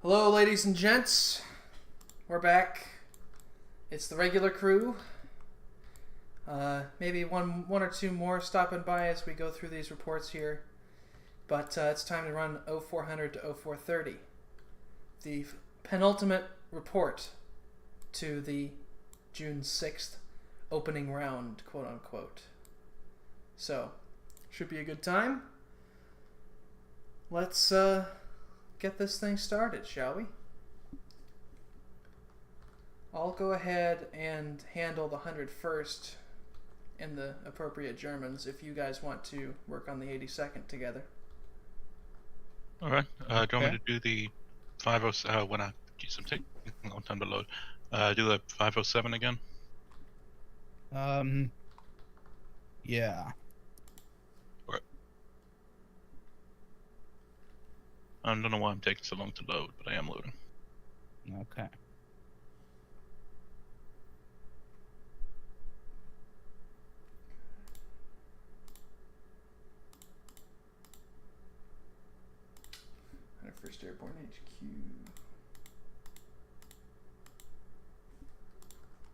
Hello, ladies and gents. We're back. It's the regular crew. Maybe one or two more stopping by as we go through these reports here. But it's time to run 0400 to 0430. The penultimate report to the June 6th opening round, quote unquote. So, should be a good time. Let's get this thing started, shall we? I'll go ahead and handle the 101st and the appropriate Germans if you guys want to work on the 82nd together. All right. Do you want me to do the 507 when I... Geez, I'm taking a long time to load. Do the 507 again? Yeah. All right. I don't know why I'm taking so long to load, but I am loading. Okay. First Airborne HQ.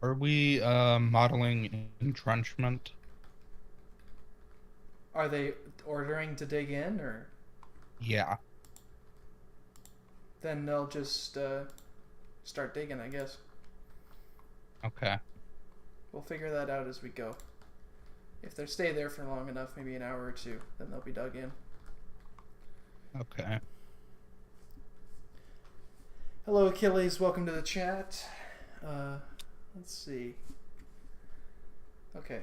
Are we modeling entrenchment? Are they ordering to dig in, or? Yeah. Then they'll just start digging, I guess. Okay. We'll figure that out as we go. If they stay there for long enough, maybe an hour or two, then they'll be dug in. Okay. Hello, Achilles. Welcome to the chat. Let's see. Okay.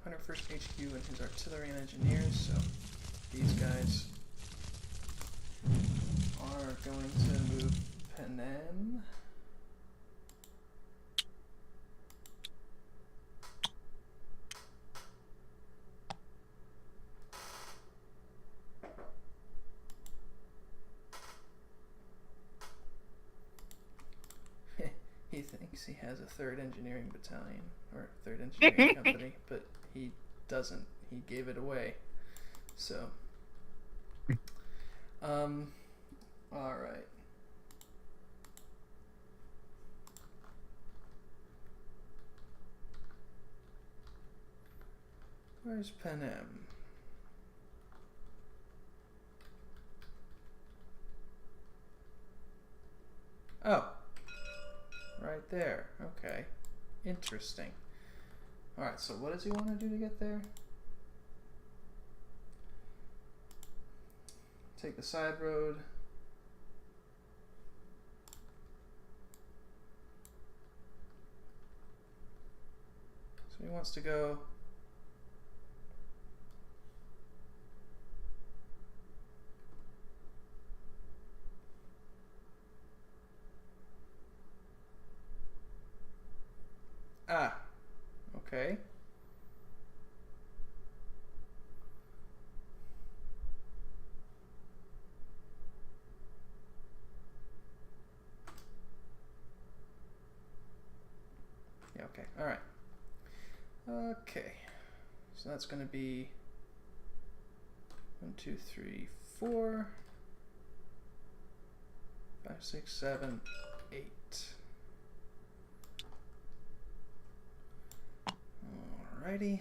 101st HQ and his artillery and engineers. So these guys are going to move Penem. He thinks he has a 3rd engineering battalion or 3rd engineering company, but he doesn't. He gave it away. So, all right. Where's Penem? Oh. Right there. Okay. Interesting. Alright, so what does he want to do to get there? Take the side road. So he wants to go... Ah, okay. Yeah, okay, all right. Okay, so that's going to be 1, 2, 3, 4, 5, 6, 7, 8. Alrighty.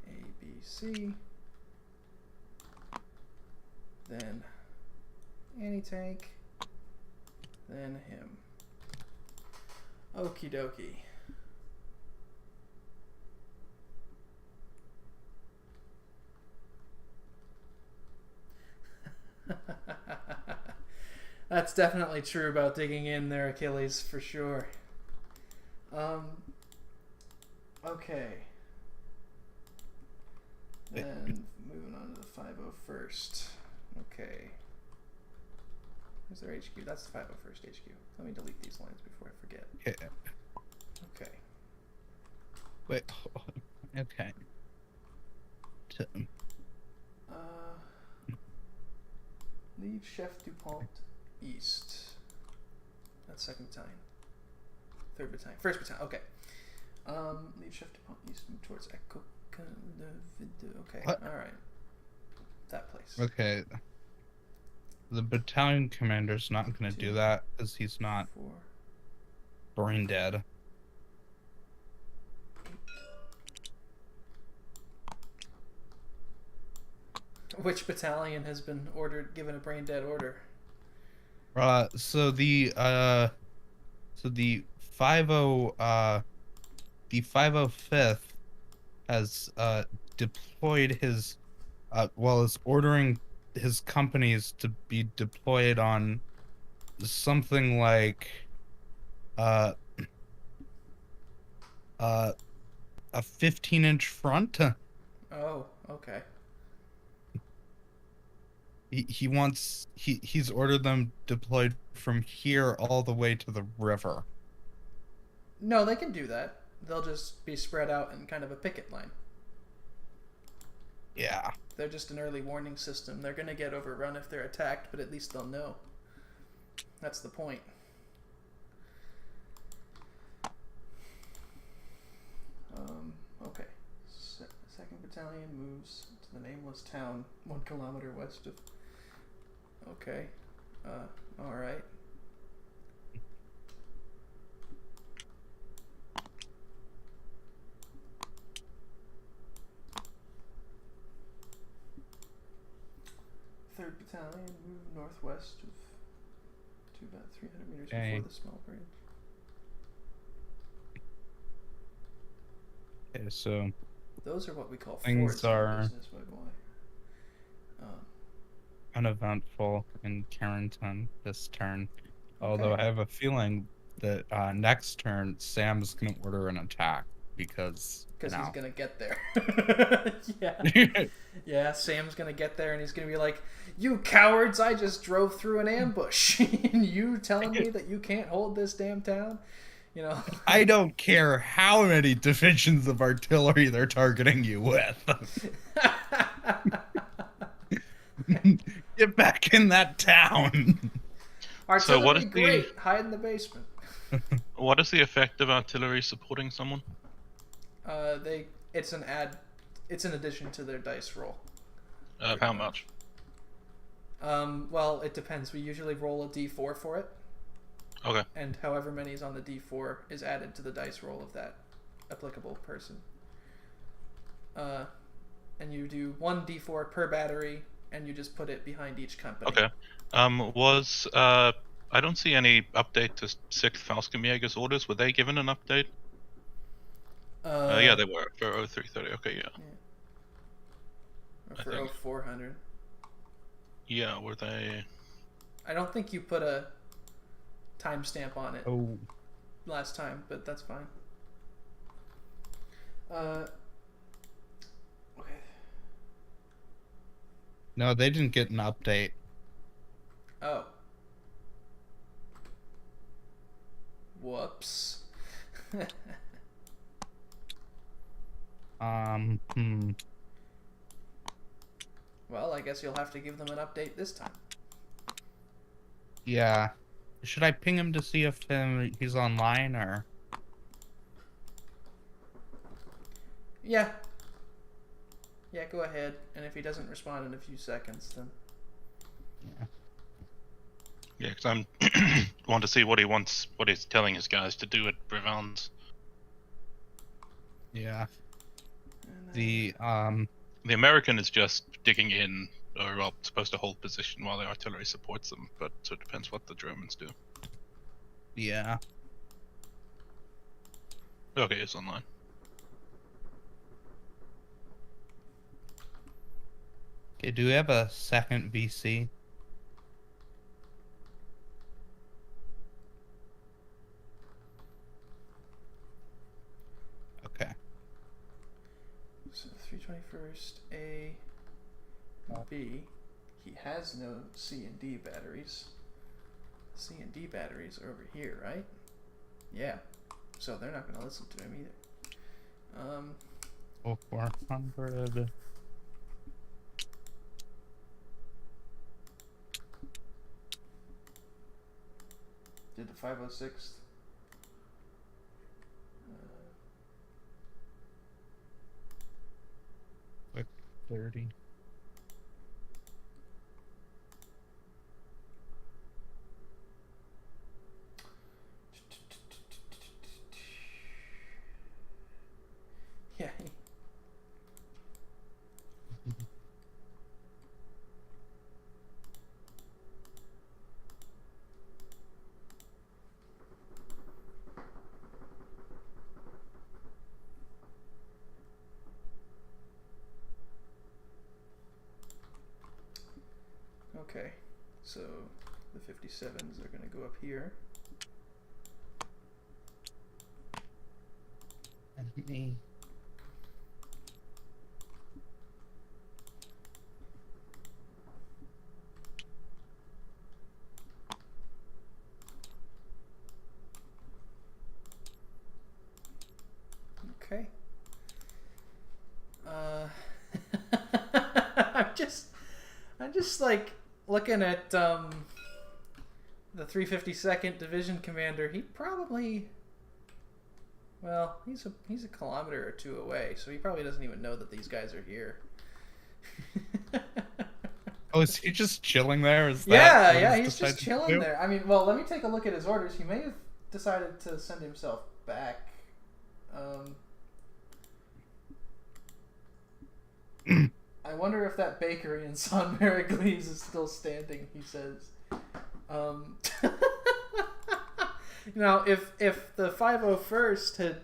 A, B, C. Then anti-tank. Then him. Okie dokie. That's definitely true about digging in there, Achilles, for sure. Okay. Then moving on to the 501st. Okay. Where's their HQ? That's the 501st HQ. Let me delete these lines before I forget. Yeah. Okay. Wait. Okay. Leave Chef DuPont east. That's 2nd battalion. 3rd battalion. 1st battalion. Okay. Lead shift upon east towards Echo. Okay, What? alright. That place. Okay. The battalion commander's not going to do 2, that because he's not 4, brain dead. 8. Which battalion has been given a brain dead order? So the 505th has deployed his is ordering his companies to be deployed on something like a 15-inch front. Oh, okay. He's ordered them deployed from here all the way to the river. No, they can do that. They'll just be spread out in kind of a picket line. Yeah. They're just an early warning system. They're going to get overrun if they're attacked, but at least they'll know. That's the point. Okay. Second battalion moves to the nameless town 1 kilometer west of... Okay. Alright. Third battalion move northwest of to about 300 meters before the small bridge. Okay, so those are what we call things forts in business, my boy. Uneventful in Carrington this turn. Although Okay. I have a feeling that next turn Sam's gonna order an attack because he's gonna get there. Yeah. Yeah, Sam's gonna get there and he's gonna be like, "You cowards! I just drove through an ambush, and you telling me that you can't hold this damn town?" You know. I don't care how many divisions of artillery they're targeting you with. Get back in that town. Artillery, So what is great. Hide in the basement. What is the effect of artillery supporting someone? It's an addition to their dice roll. How much? Well, it depends. We usually roll a d4 for it. Okay. And however many is on the d4 is added to the dice roll of that applicable person. And you do 1 d4 per battery, and you just put it behind each company. Okay. I don't see any update to 6th Falkenjäger's orders. Were they given an update? Yeah, they were for 0330. Okay, yeah. Or for 0400. Yeah, were they? I don't think you put a timestamp on it Oh. last time, but that's fine. Okay. No, they didn't get an update. Oh. Whoops. Well, I guess you'll have to give them an update this time. Yeah. Should I ping him to see if he's online or? Yeah. Yeah, go ahead. And if he doesn't respond in a few seconds, then... Yeah. Yeah, because I'm want to see what he's telling his guys to do at Brevans. Yeah. And, The American is just digging in, or well, supposed to hold position while the artillery supports them, but so it depends what the Germans do. Yeah. Okay, it's online. Okay, do we have a second VC? Okay. So 321st A, B. He has no C and D batteries. C and D batteries are over here, right? Yeah. So they're not going to listen to him either. 400. Did the 506th 30. Yeah. Okay, so the 57s are going to go up here. And me. Okay. I'm just like looking at the 352nd Division Commander. He probably, well, he's a kilometer or two away, so he probably doesn't even know that these guys are here. Oh, is he just chilling there? Is that Yeah, what yeah, he's he's decided just to chilling do? there. I mean, well, let me take a look at his orders. He may have decided to send himself back. I wonder if that bakery in San Mariglis is still standing, he says. Now, if the 501st had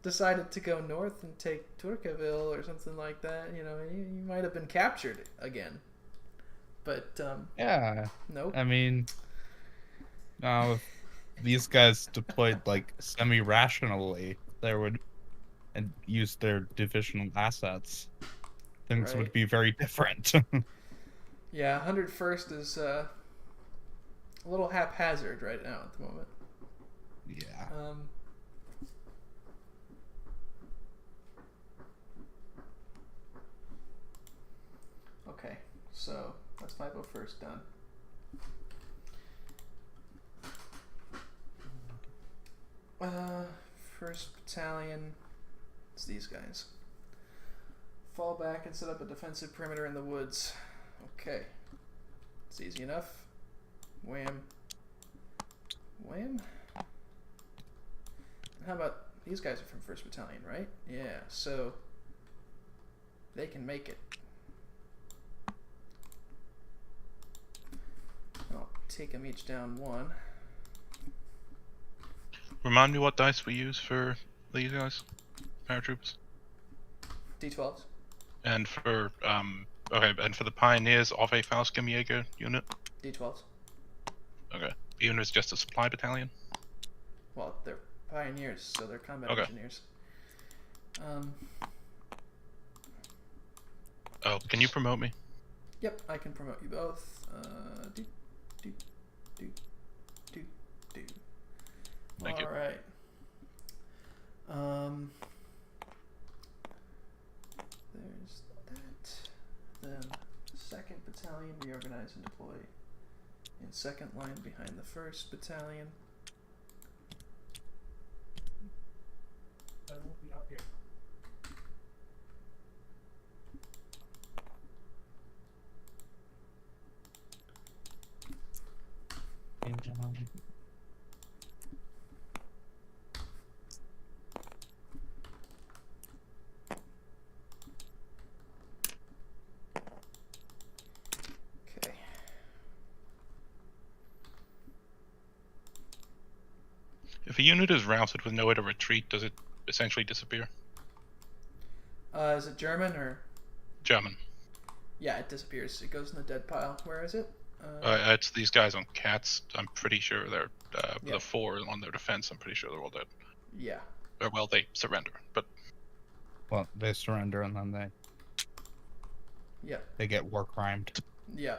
decided to go north and take Turkaville or something like that, you know, he might have been captured again. But, Yeah. nope. I mean, now if these guys deployed like semi-rationally, there would and used their divisional assets, things Right. would be very different. Yeah, 101st is a little haphazard right now at the moment. Yeah. Okay, so that's 501st done. First Battalion, it's these guys. Fall back and set up a defensive perimeter in the woods. Okay, it's easy enough. Wham. Wham. How about these guys are from 1st Battalion, right? Yeah, so they can make it. I'll take them each down one. Remind me what dice we use for these guys, paratroopers, D12s. and for okay, and for the pioneers of a Faustgem unit. D12s. Okay, even if it's just a supply battalion. Well, they're pioneers, so they're combat Okay. engineers. Oh, can you promote me? Yep, I can promote you both. Do. Thank you. All right. There's that. Then 2nd Battalion reorganize and deploy in 2nd line behind the 1st Battalion. I will be up here. Okay. If a unit is routed with nowhere to retreat, does it essentially disappear? Is it German or? German. Yeah, it disappears. It goes in the dead pile. Where is it? It's these guys on cats. I'm pretty sure they're with Yeah. a 4 on their defense. I'm pretty sure they're all dead. Yeah. Or well, they surrender, but Well, they surrender and then Yep. they get war crimed. Yeah.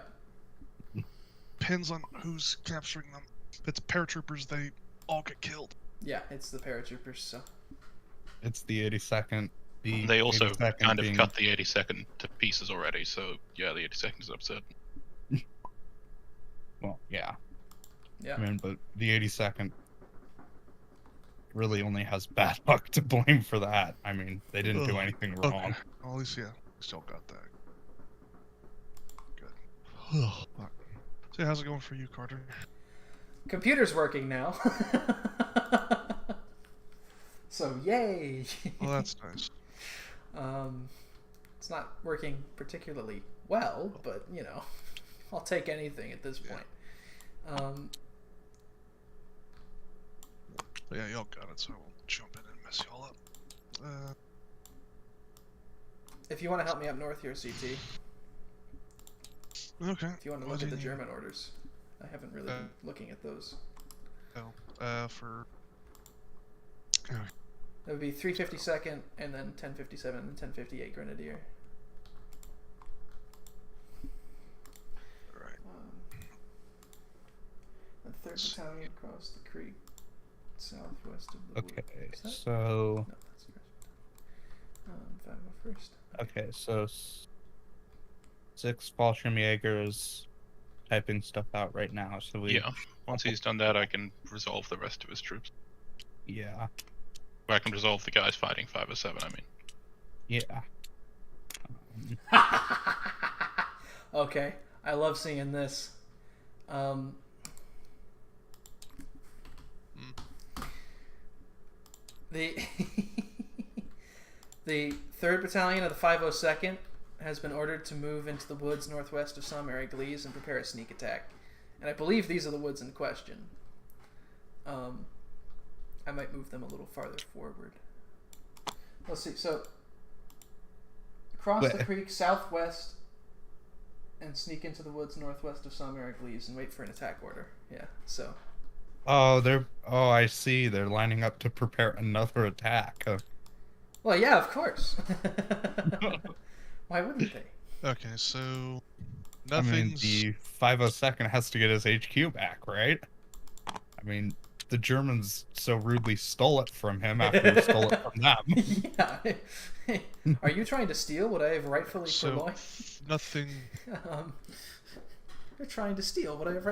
Depends on who's capturing them. If it's paratroopers, they all get killed. Yeah, it's the paratroopers. So. It's the 82nd. The they also 82nd kind of being- cut the 82nd to pieces already. So yeah, the 82nd is upset. Well, yeah. Yeah. I mean, but the 82nd really only has bad luck to blame for that. I mean, they didn't do Ugh. anything wrong. Well, at least, yeah. Still got that. Good. Fuck. So how's it going for you, Carter? Computer's working now. So yay! Well, that's nice. It's not working particularly well, but you know, I'll take anything at this point. But yeah, y'all got it, so I won't jump in and mess y'all up. If you want to help me up north here, CT. Okay. If you want to look at the German orders, I haven't really been looking at those. No. For. That would be 352nd, and then 1057 and 1058 Grenadier. Alright. And 3rd Battalion across the creek, southwest of the Okay, wood. so. No, that's correct. 501st. Okay, so 6 Fallschirmjägers typing stuff out right now. So we. Yeah. Once he's done that, I can resolve the rest of his troops. Yeah. Or I can resolve the guys fighting 507, I mean. Yeah. Okay, I love seeing this. The the 3rd Battalion of the 502nd has been ordered to move into the woods northwest of Saint-Mary-Église and prepare a sneak attack. And I believe these are the woods in question. I might move them a little farther forward. Let's see. So, cross the creek southwest and sneak into the woods northwest of Saint-Mary-Église and wait for an attack order. Yeah, so. Oh, I see. They're lining up to prepare another attack. Well, yeah, of course. Why wouldn't they? Okay, so. I mean, Nothing's. the 502nd has to get his HQ back, right? I mean, the Germans so rudely stole it from him after he stole it from them. Yeah. Are you trying to steal what I have rightfully purloined? Nothing. You're trying to steal what I have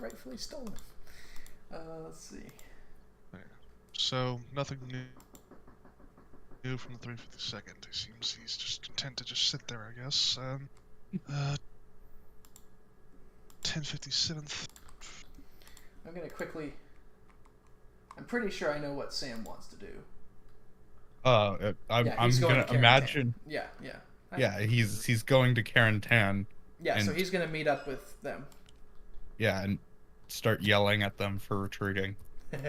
rightfully stolen. Let's see. So nothing new from the 352nd. It seems he's just content to just sit there, I guess. 1057th. I'm gonna quickly. I'm pretty sure I know what Sam wants to do. I'm he's going gonna to imagine. Yeah. Yeah, he's going to Carentan. Yeah, so and- he's gonna meet up with them. Yeah, and start yelling at them for retreating. How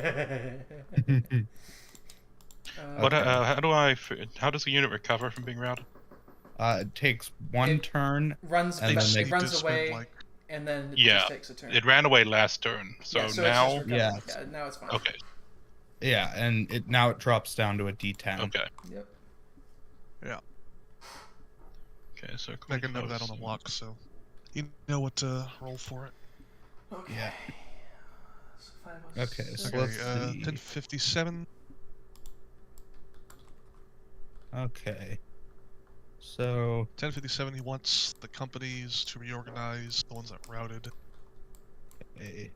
does the unit recover from being routed? It takes one turn. Runs And then it they runs just away, spend, like- and then it Yeah, just takes a turn. It ran away last turn, so yeah, so now. it's just recovering. Yeah. Yeah, now it's fine. Okay. Yeah, and now it drops down to a D10. Okay. Yep. Yeah. Okay. So I can note that on the block, so you know what to roll for it. Okay. Yeah. So 506. Okay, so Okay, let's see. 1057. Okay. So 1057. He wants the companies to reorganize the ones that routed. okay.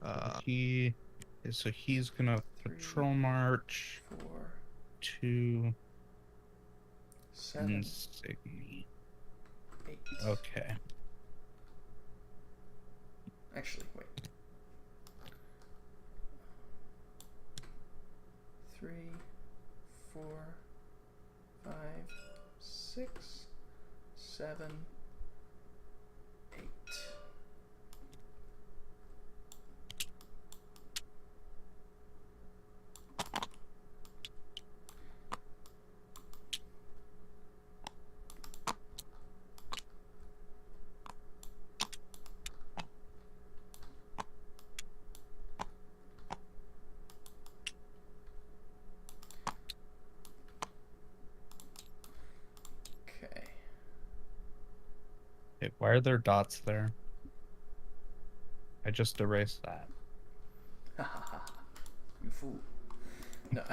Uh, he's gonna patrol march 4, to 7, Insigny. 8. Okay. Actually, wait. 3, 4, 5, 6, 7, 8. Okay. Wait, why are there dots there? I just erased that. You fool. No.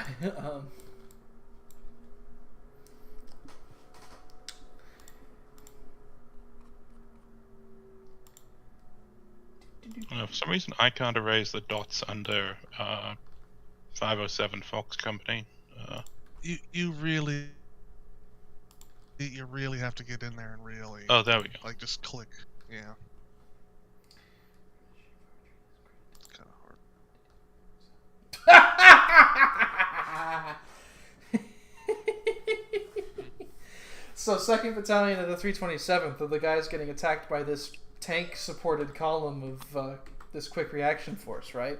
For some reason, I can't erase the dots under 507 Fox Company. you really You really have to get in there and really, Oh, there we go. like, just click. Yeah. It's kind of hard. So 2nd Battalion of the 327th are the guys getting attacked by this tank-supported column of this quick reaction force, right?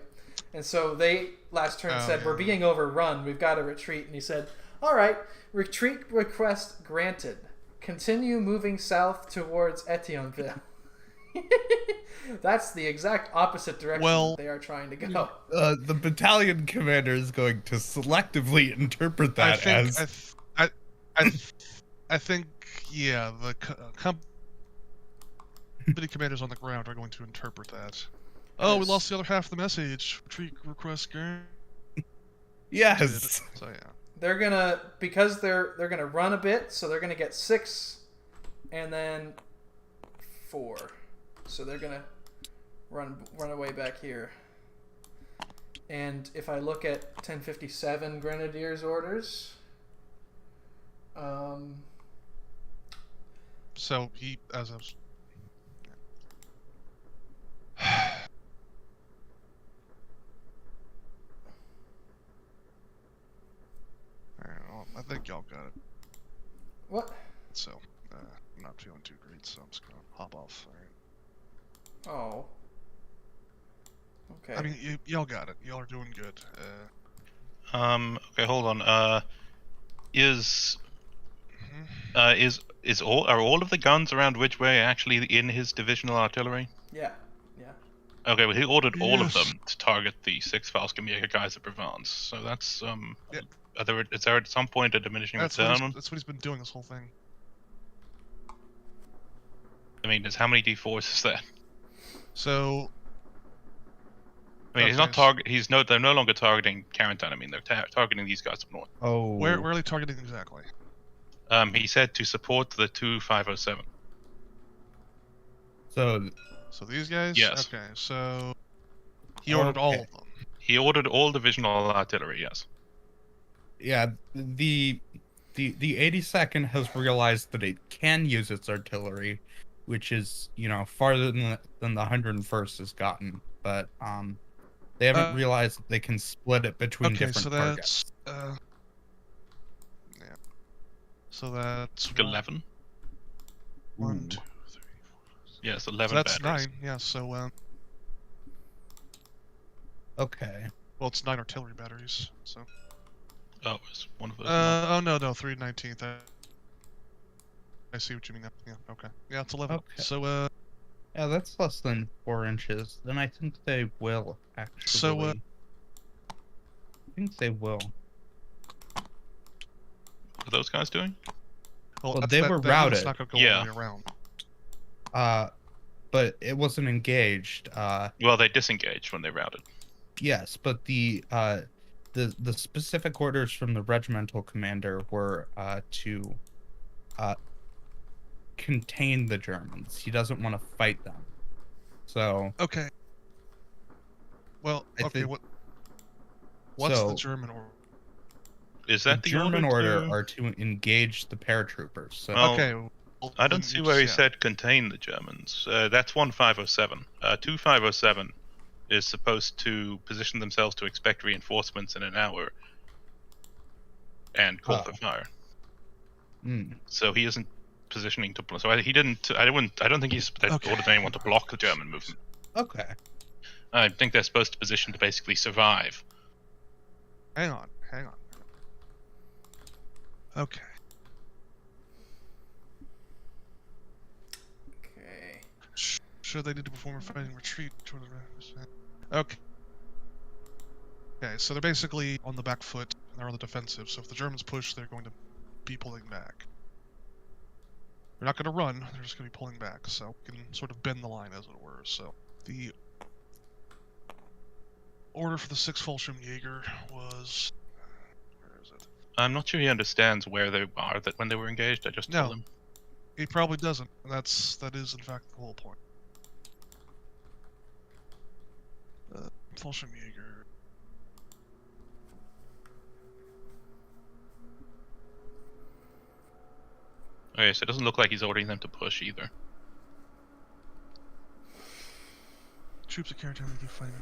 And so they last turn said, we're being overrun, we've got to retreat. And he said, all right, retreat request granted. Continue moving south towards Etionneville. That's the exact opposite direction that they are trying to go. The battalion commander is going to selectively interpret that as... I think, yeah, the company commanders on the ground are going to interpret that. Oh, we lost the other half of the message. Retreat request granted. Yes. So yeah. They're gonna, because they're gonna run a bit, so they're gonna get 6 and then 4. So they're gonna run away back here. And if I look at 1057 Grenadiers orders, so he, as of I think y'all got it. what? So, I'm not feeling too great, so I'm just gonna hop off. All right. Oh. Okay. I mean, y'all got it. Y'all are doing good. Okay, hold on. Are all of the guns around Ridgeway actually in his divisional artillery? Yeah. Okay, well he ordered all of Yes. them to target the 6 Falkenberger guys at Provence. So that's Yeah. Is there at some point a diminishing return? That's what he's been doing this whole thing. I mean, how many D4s is that? So, I mean, they're no longer targeting Carentan. I mean, they're targeting these guys up north. Oh. where are they targeting exactly? He said to support the 2507. So these guys? Yes. Okay, so he ordered all of them. He ordered all divisional artillery, yes. yeah, the 82nd has realized that it can use its artillery, which is, farther than the 101st has gotten, but they haven't realized that they can split it between different targets. Yeah. So that's 11. 1, 2, 3, 4. Yes, 11 So that's batteries. 9. Yeah. So Okay. well, it's 9 artillery batteries. So. Oh, it's one of those. Oh no, 3/19th. I see what you mean now. Yeah. Okay. Yeah, it's 11. Okay. So Yeah, that's less than 4 inches. Then I think they will actually. So, I think they will. What are those guys doing? Well, they were routed. It's not gonna go all the way around. But it wasn't engaged. Well, they disengaged when they routed. Yes, but the specific orders from the regimental commander were to contain the Germans. He doesn't want to fight them. So Okay. Well, okay. What's the German order? Is that the German order are to engage the paratroopers? So Well, Okay. I don't see where he said contain the Germans. That's 1507. 2507 is supposed to position themselves to expect reinforcements in an hour and call for fire. So he isn't positioning to. So he didn't. I don't think he's ordered anyone to block the German movement. Okay. I think they're supposed to position to basically survive. Hang on. Okay. Okay. Should they need to perform a fighting retreat toward the Okay. Okay, so they're basically on the back foot and they're on the defensive. So if the Germans push, they're going to be pulling back. They're not going to run, they're just going to be pulling back. So we can sort of bend the line, as it were. So the order for the 6th Fallschirmjäger was... Where is it? I'm not sure he understands where they are when they were engaged. I just told him. He probably doesn't. And that is in fact the whole point. Fallschirmjäger. Okay, so it doesn't look like he's ordering them to push either. Troops are carrying they keep fighting.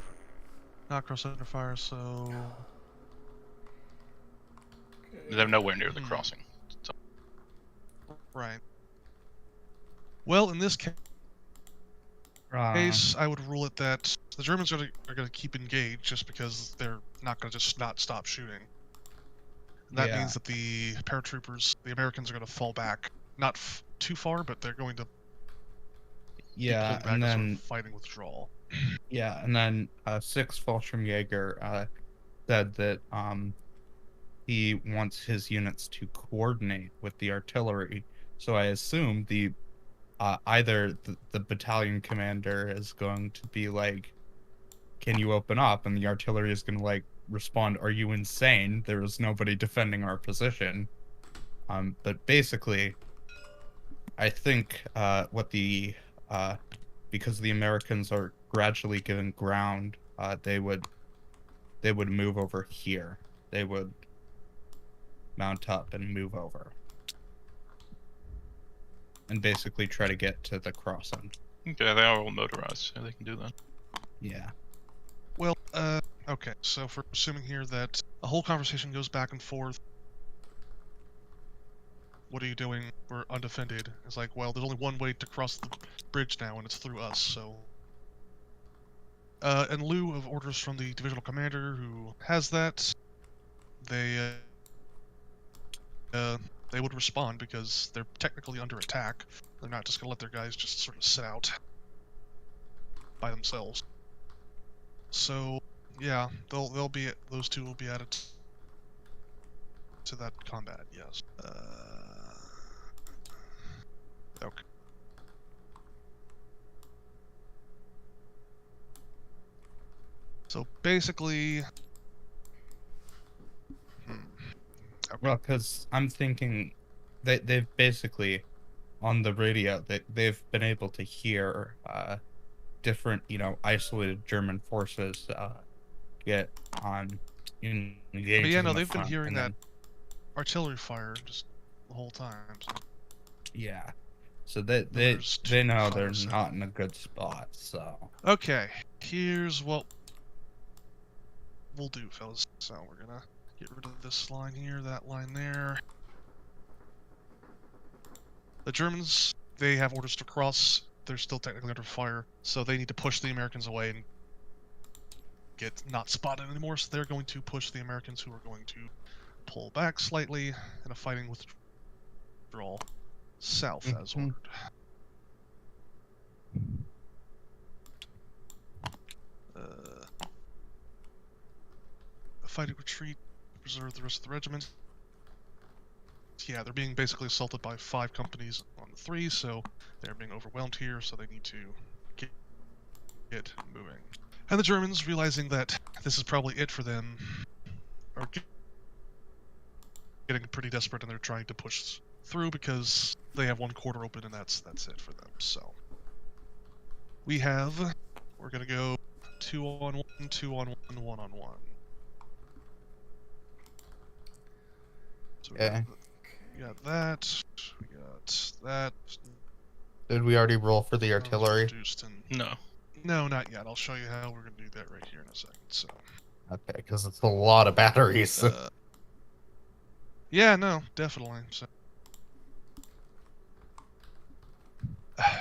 Not cross under fire, so... They're nowhere near the crossing. So. Right. Well, in this case, I would rule it that the Germans are going to keep engaged just because they're not going to just not stop shooting. And that means that the paratroopers, the Americans, are going to fall back. Not too far, but they're going to be pulled back and then sort of fighting withdrawal. Yeah, and then 6 Fallschirmjäger said that he wants his units to coordinate with the artillery. So I assume the either the battalion commander is going to be like, "Can you open up?" and the artillery is going to like respond, "Are you insane? There is nobody defending our position." But basically, I think what the because the Americans are gradually giving ground, they would move over here. They would mount up and move over, and basically try to get to the crossing. Okay, they are all motorized, so they can do that. Yeah. Well, okay, so if we're assuming here that a whole conversation goes back and forth, what are you doing? We're undefended. It's like, well, there's only one way to cross the bridge now, and it's through us, so... in lieu of orders from the divisional commander who has that, they would respond because they're technically under attack. They're not just going to let their guys just sort of sit out by themselves. So, yeah, they'll be those two will be added to that combat. Yes. Okay. So basically, okay. Well, because I'm thinking they've basically on the radio they've been able to hear different, isolated German forces get on engaged. But yeah, in no, the they've been front, hearing and that then, artillery fire just the whole time. So. Yeah, so they know they're not in a good spot. So okay, here's what we'll do, fellas. So we're gonna get rid of this line here, that line there. The Germans, they have orders to cross. They're still technically under fire, so they need to push the Americans away and get not spotted anymore. So they're going to push the Americans, who are going to pull back slightly in a fighting withdrawal south as ordered. A fighting retreat, preserve the rest of the regiment. Yeah, they're being basically assaulted by 5 companies on the 3, so they're being overwhelmed here, so they need to get moving. And the Germans, realizing that this is probably it for them, are getting pretty desperate, and they're trying to push through because they have one quarter open, and that's it for them. So we're gonna go 2-on-1, 2-on-1, 1-on-1. So yeah. we got that. We got that. Did we already roll for the artillery? No. No, not yet. I'll show you how we're gonna do that right here in a second. So. Okay, because it's a lot of batteries. Yeah, no, definitely. So.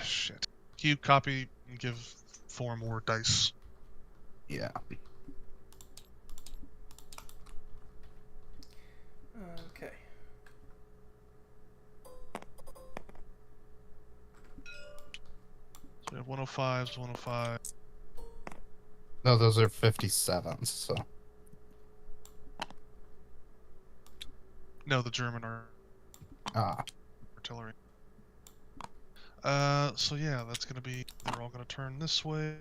Shit. Cube copy and give 4 more dice. Yeah. Okay. So we have 105s, 105. No, those are 57s, so. No, the German artillery. So yeah, that's gonna be, they're all gonna turn this way.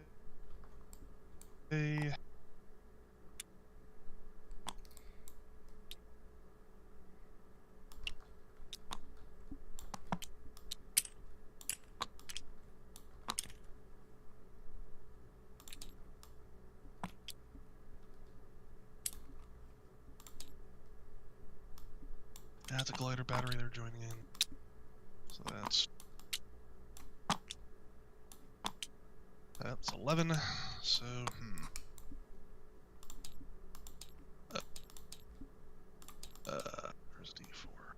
That's a glider battery they're joining in. So that's 11. So where's D4?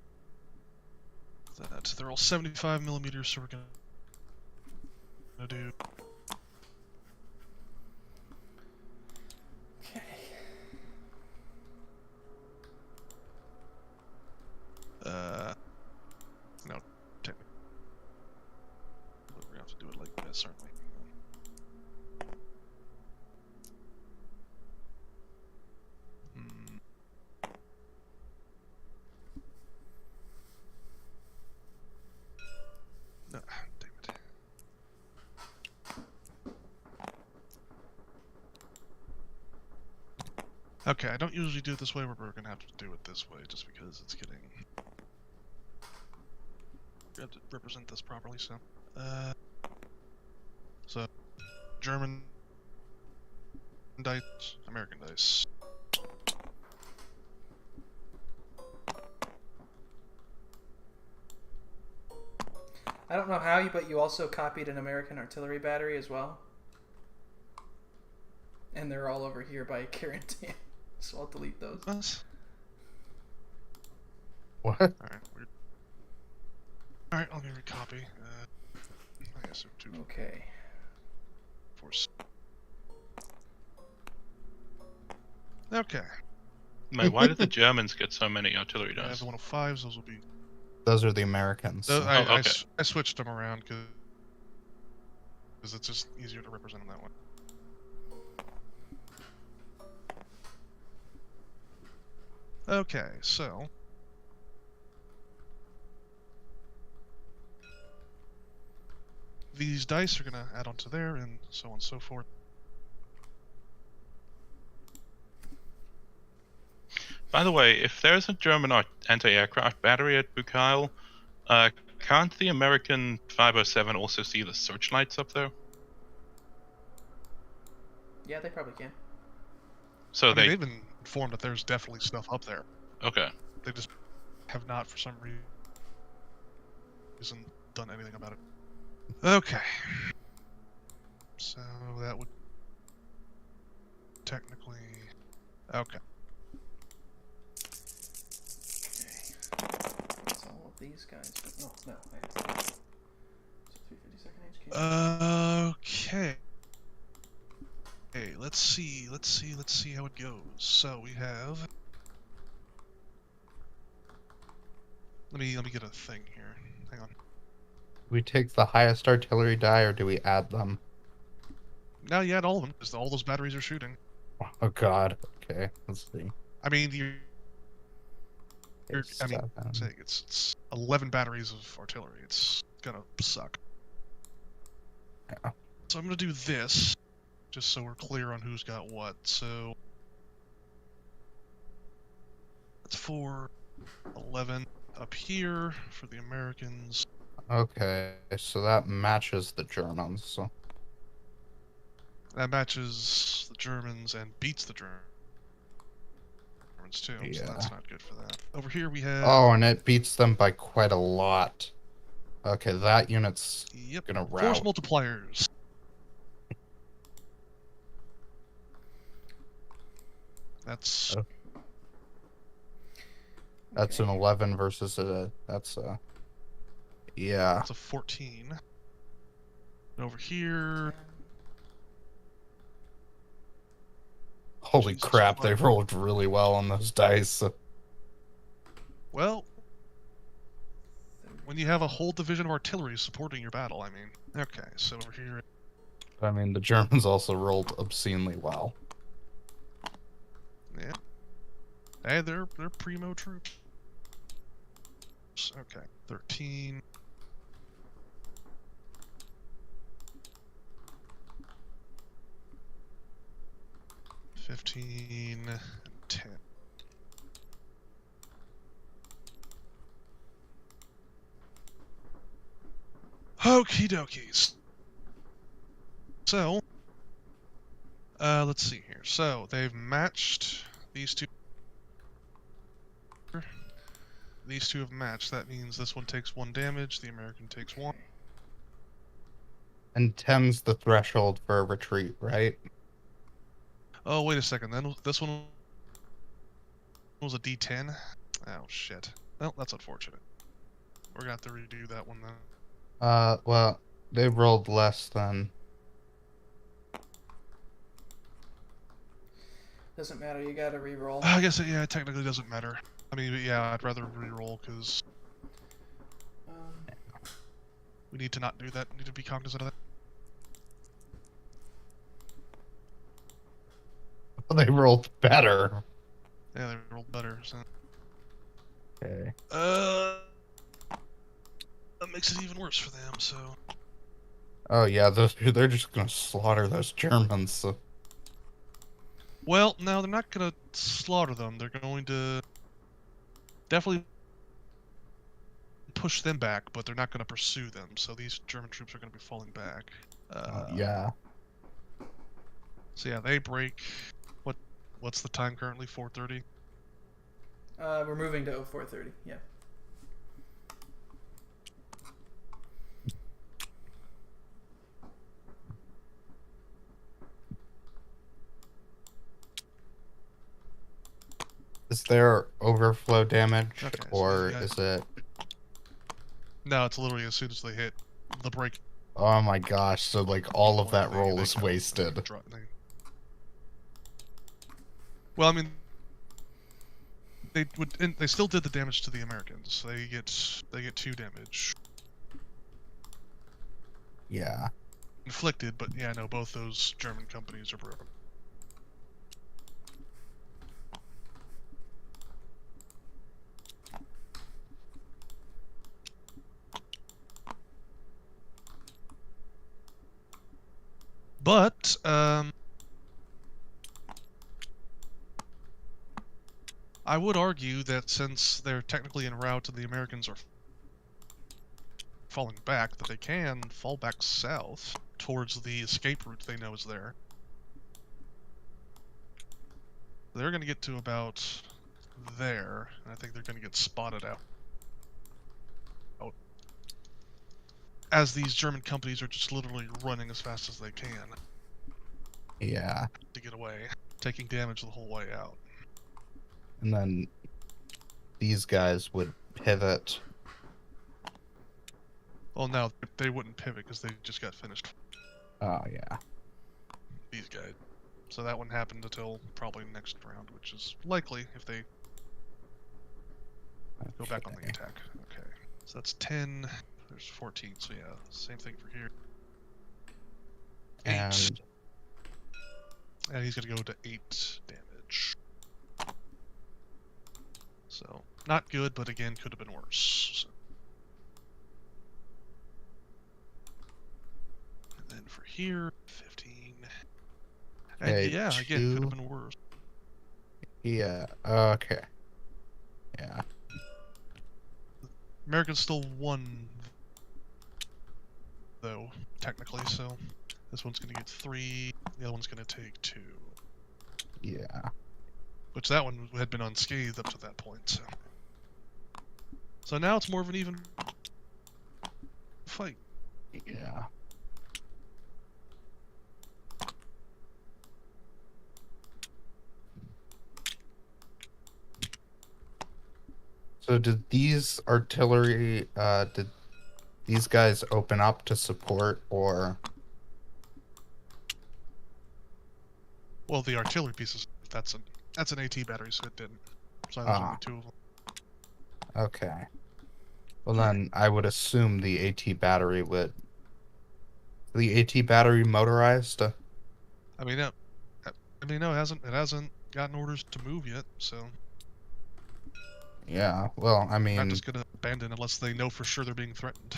They're all 75 millimeters, so we're gonna do. Okay. No, technically, we're gonna have to do it like this, aren't we? No, damn it. Okay, I don't usually do it this way, but we're gonna have to do it this way just because it's getting. We have to represent this properly, so. So, German dice, American dice. I don't know how, but you also copied an American artillery battery as well. And they're all over here by Carantan. So I'll delete those. What? Alright, weird. Alright, I'll give you a copy. I guess 2, Okay. 4, 6. Okay. Mate, why did the Germans get so many artillery I have dice? the 105s, those will be. Those are the Americans. Those, so- okay. I switched them around because it's just easier to represent them that way. Okay, so these dice are gonna add onto there, and so on and so forth. By the way, if there's a German anti-aircraft battery at Bukhail, can't the American 507 also see the searchlights up there? Yeah, they probably can. So I mean, they've been informed that there's definitely stuff up there. Okay. They just have not, for some reason, done anything about it. Okay. So that would technically. Okay. That's all of these guys. But no. I have to. So 352nd HQ. Okay. Okay, let's see how it goes. So we have. Let me get a thing here. Hang on. Do we take the highest artillery die, or do we add them? Now you add all of them, because all those batteries are shooting. Oh God. Okay, let's see. I mean, I mean, 7. saying it's 11 batteries of artillery. It's gonna suck. Yeah. So I'm gonna do this, just so we're clear on who's got what. So that's 4, 11 up here for the Americans. Okay, so that matches the Germans. So That matches the Germans and beats the Germans too. Yeah. So that's not good for that. Over here we have. oh, and it beats them by quite a lot. Okay, that unit's Yep. gonna Force rout. multipliers. That's Oh. That's an 11 versus a. That's a. Yeah. that's a 14. And over here, Holy Jesus crap! They Christ. rolled really well on those dice. well, when you have a whole division of artillery supporting your battle, I mean. Okay, so over here, I mean, the Germans also rolled obscenely well. yeah. Hey, they're primo troops. Okay, 13. $15 and 10. Okie dokies. So, let's see here. So, they've matched these two. these two have matched. That means this one takes 1 damage, the American takes 1. And 10's the threshold for a retreat, right? Oh, wait a second. Then this one was a D10. Oh, shit. Well, that's unfortunate. We're gonna have to redo that one then. Well, they rolled less than. Doesn't matter, you gotta re-roll. I guess yeah, it technically doesn't matter. I mean, but yeah, I'd rather re-roll because we need to not do that. We need to be cognizant of that. They rolled better. Yeah, they rolled better. So. Okay. That makes it even worse for them. So. Oh yeah, they're just gonna slaughter those Germans. So. Well, no, they're not gonna slaughter them. They're going to definitely push them back, but they're not gonna pursue them. So these German troops are gonna be falling back. Yeah. So yeah, they break. What's the time currently? 4:30. We're moving to 0430. Yeah. Is there overflow damage, Okay, so or yeah. is it? No, it's literally as soon as they hit the break. Oh my gosh! So like all of that They roll is go, wasted. Well, I mean, they still did the damage to the Americans. They get 2 damage Yeah. inflicted, but yeah, no, both those German companies are broken. But I would argue that since they're technically en route and the Americans are falling back, that they can fall back south towards the escape route they know is there. They're going to get to about there, and I think they're going to get spotted out. As these German companies are just literally running as fast as they can. Yeah. To get away, taking damage the whole way out. And then these guys would pivot. Well, no, they wouldn't pivot because they just got finished. Oh yeah. These guys. So that wouldn't happen until probably next round, which is likely if they go back on the attack. Okay. So that's 10. There's 14. So yeah, same thing for here. 8. And he's gonna go to 8 damage. So not good, but again, could have been worse. So. And then for here, 15. And Okay, yeah, again, could have been worse. Yeah. Okay. Yeah. Americans still won, though, technically. So this one's gonna get 3. The other one's gonna take 2. Yeah. Which that one had been unscathed up to that point. So now it's more of an even fight. Yeah. So did these artillery, did these guys open up to support, or? Well, the artillery pieces, that's an AT battery, so it didn't. So there's only 2 of them. Okay. Well then, I would assume the AT battery would. The AT battery motorized? I mean, no, it hasn't gotten orders to move yet, so. Yeah. Well, I mean. Not just gonna abandon unless they know for sure they're being threatened.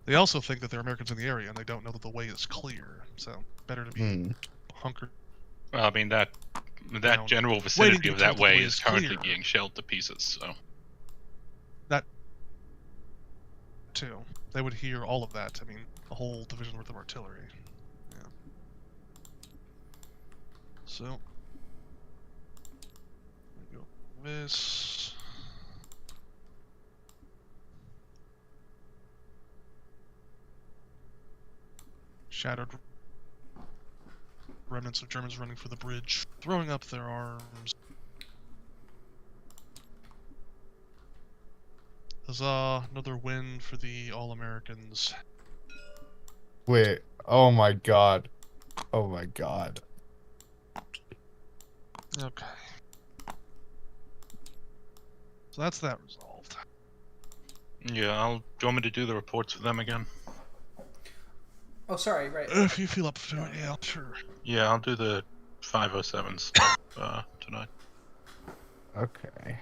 They also think that there are Americans in the area, and they don't know that the way is clear. So better to be hunkered. Well, I mean that general vicinity of that way is currently being shelled to pieces. So that too, they would hear all of that. I mean, a whole division worth of artillery. Yeah. So this. Shattered remnants of Germans running for the bridge, throwing up their arms. Huzzah, another win for the All-Americans. Wait. Oh my god. Oh my god. Okay. So that's that resolved. Yeah, do you want me to do the reports for them again? Oh, sorry, right. If you feel up to it, yeah, sure. Yeah, I'll do the 507 stuff tonight. Okay.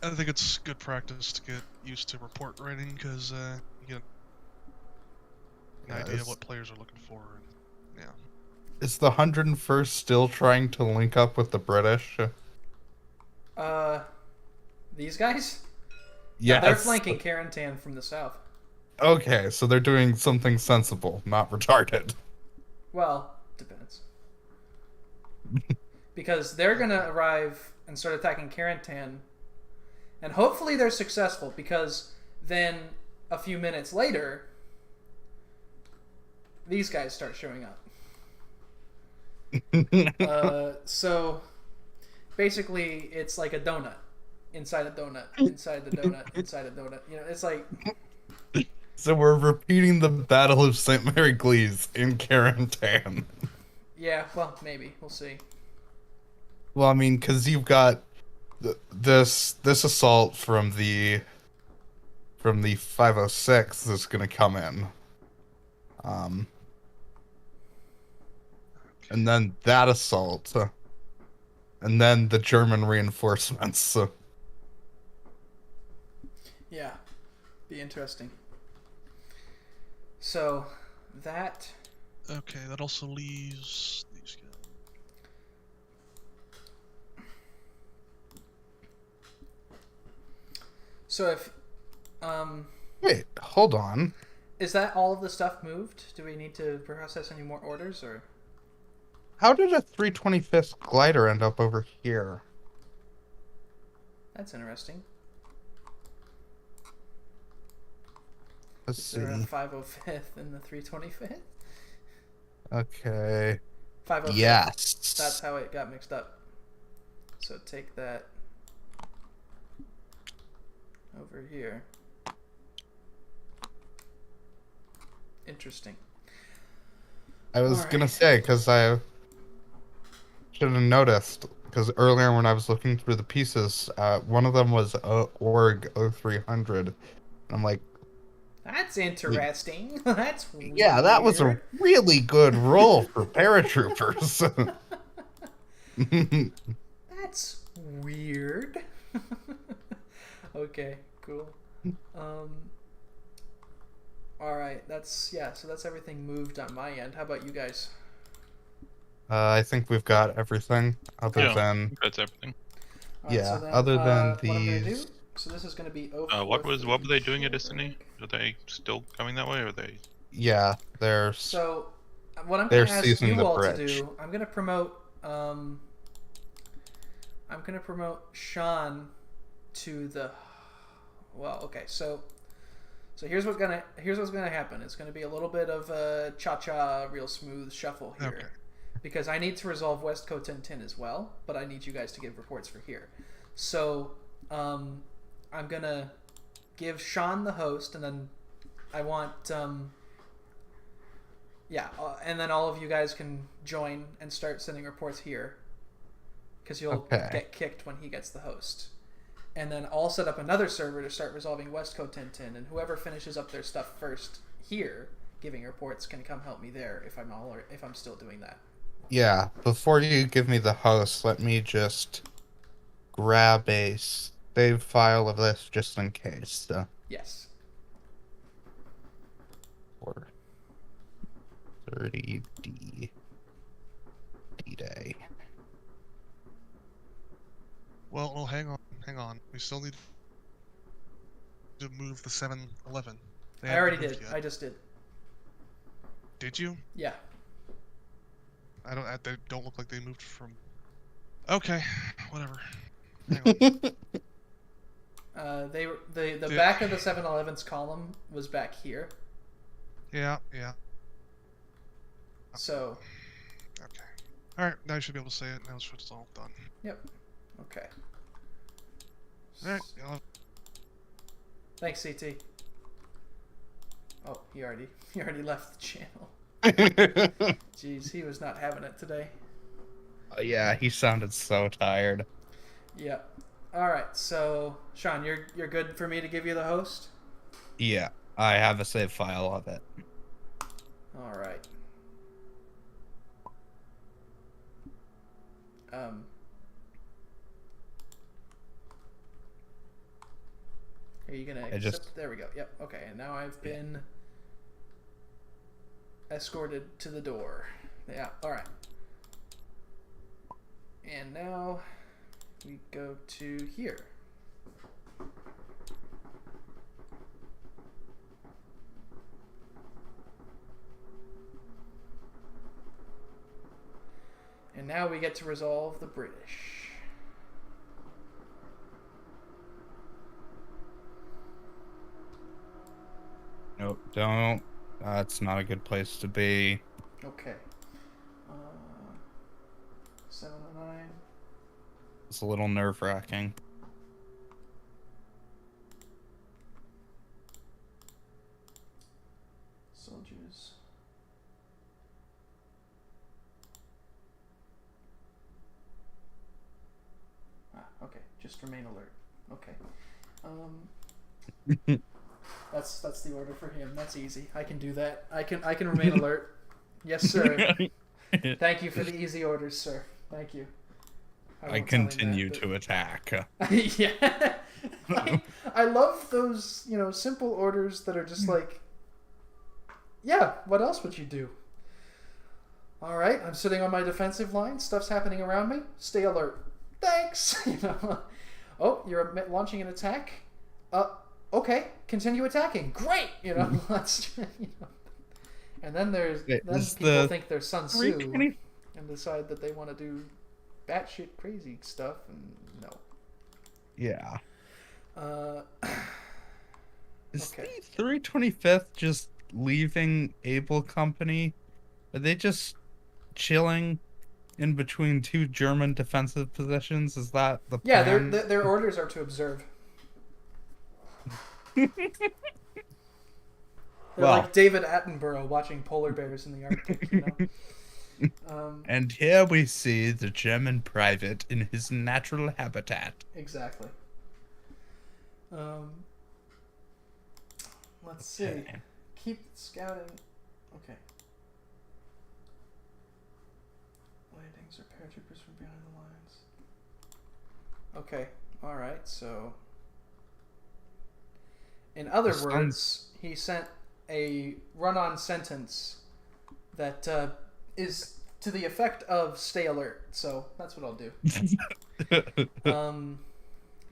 I think it's good practice to get used to report writing, because you get an idea of what players are looking for. And, yeah. Is the 101st still trying to link up with the British? These guys? Yes. They're flanking Carentan from the south. Okay, so they're doing something sensible, not retarded. Well, depends. Because they're gonna arrive and start attacking Carentan, and hopefully they're successful, because then a few minutes later, these guys start showing up. So basically it's like a donut inside a donut inside the donut inside a donut. You know, it's like... So we're repeating the Battle of St. Mary Glees in Carentan. Yeah, well, maybe. We'll see. Well, I mean, because you've got this assault from the 506 that's going to come in. And then that assault. And then the German reinforcements. Yeah. Be interesting. So, that... Okay, that also leaves these guys. So if... Wait, hold on. Is that all of the stuff moved? Do we need to process any more orders, or...? How did a 325th glider end up over here? That's interesting. Let's Is see. there a 505th and the 325th? Okay. 505th. Yes. That's how it got mixed up. So take that over here. Interesting. I was Alright. gonna say, because I should have noticed, because earlier when I was looking through the pieces, one of them was Org 0300. And I'm like, That's interesting. That's weird. yeah, that was a really good roll for paratroopers. That's weird. Okay, cool. Alright, so that's everything moved on my end. How about you guys? I think we've got everything, other than... That's everything. Alright, Yeah, so then, other than what I'm gonna do, these... so this is gonna be What were they doing at Destiny? Are they still coming that way, or are they? Yeah, they're... So, what I'm They're gonna ask seizing you the all to bridge. do, I'm gonna promote Sean to the... Well, okay, so here's what's gonna happen. It's gonna be a little bit of a cha-cha, real smooth shuffle here. Okay. Because I need to resolve West Cotentin as well, but I need you guys to give reports for here. So, I'm gonna give Sean the host, and then I want, and then all of you guys can join and start sending reports here, because you'll get kicked when he gets the host. And then I'll set up another server to start resolving West Cotentin, and whoever finishes up their stuff first here, giving reports, can come help me there if I'm still doing that. Yeah, before you give me the host, let me just grab a save file of this just in case. Yes. For 30 D-Day. Well, hang on. We still need to move the 711. I already did. I just did. Did you? Yeah. They don't look like they moved from... Okay, whatever. Hang on. The back of the 7-Eleven's column was back here. Yeah. So. Okay. All right. Now you should be able to say it. Now it's all done. Yep. Okay. All right. Yeah. Thanks, CT. Oh, he already left the channel. Jeez, he was not having it today. Yeah, he sounded so tired. Yep. All right. So, Sean, you're good for me to give you the host? Yeah, I have a save file of it. All right. Are you gonna accept? There we go. Yep. Okay. And now I've been escorted to the door. Yeah. All right. And now we go to here. And now we get to resolve the British. Nope, don't. That's not a good place to be. Okay. 709. It's a little nerve-wracking. Soldiers. Okay. Just remain alert. Okay. That's the order for him. That's easy. I can do that. I can remain alert. Yes, sir. Thank you for the easy orders, sir. Thank you. I continue to attack. Yeah. I love those, simple orders that are just like, yeah, what else would you do? All right, I'm sitting on my defensive line. Stuff's happening around me. Stay alert. Thanks. Oh, you're launching an attack? Okay, continue attacking. Great. Let's. And then people think they're Sun Tzu and decide that they want to do batshit crazy stuff, and no. Yeah. Is okay. the 325th just leaving Able Company? Are they just chilling in between two German defensive positions? Is that the plan? Yeah, their orders are to observe. They're like David Attenborough watching polar bears in the Arctic, And here we see the German private in his natural habitat. Exactly. Let's see. Okay. Keep scouting. Okay. Landings or paratroopers from behind the lines. Okay. All right. So, in other words, he sent a run-on sentence that is to the effect of "stay alert." So that's what I'll do.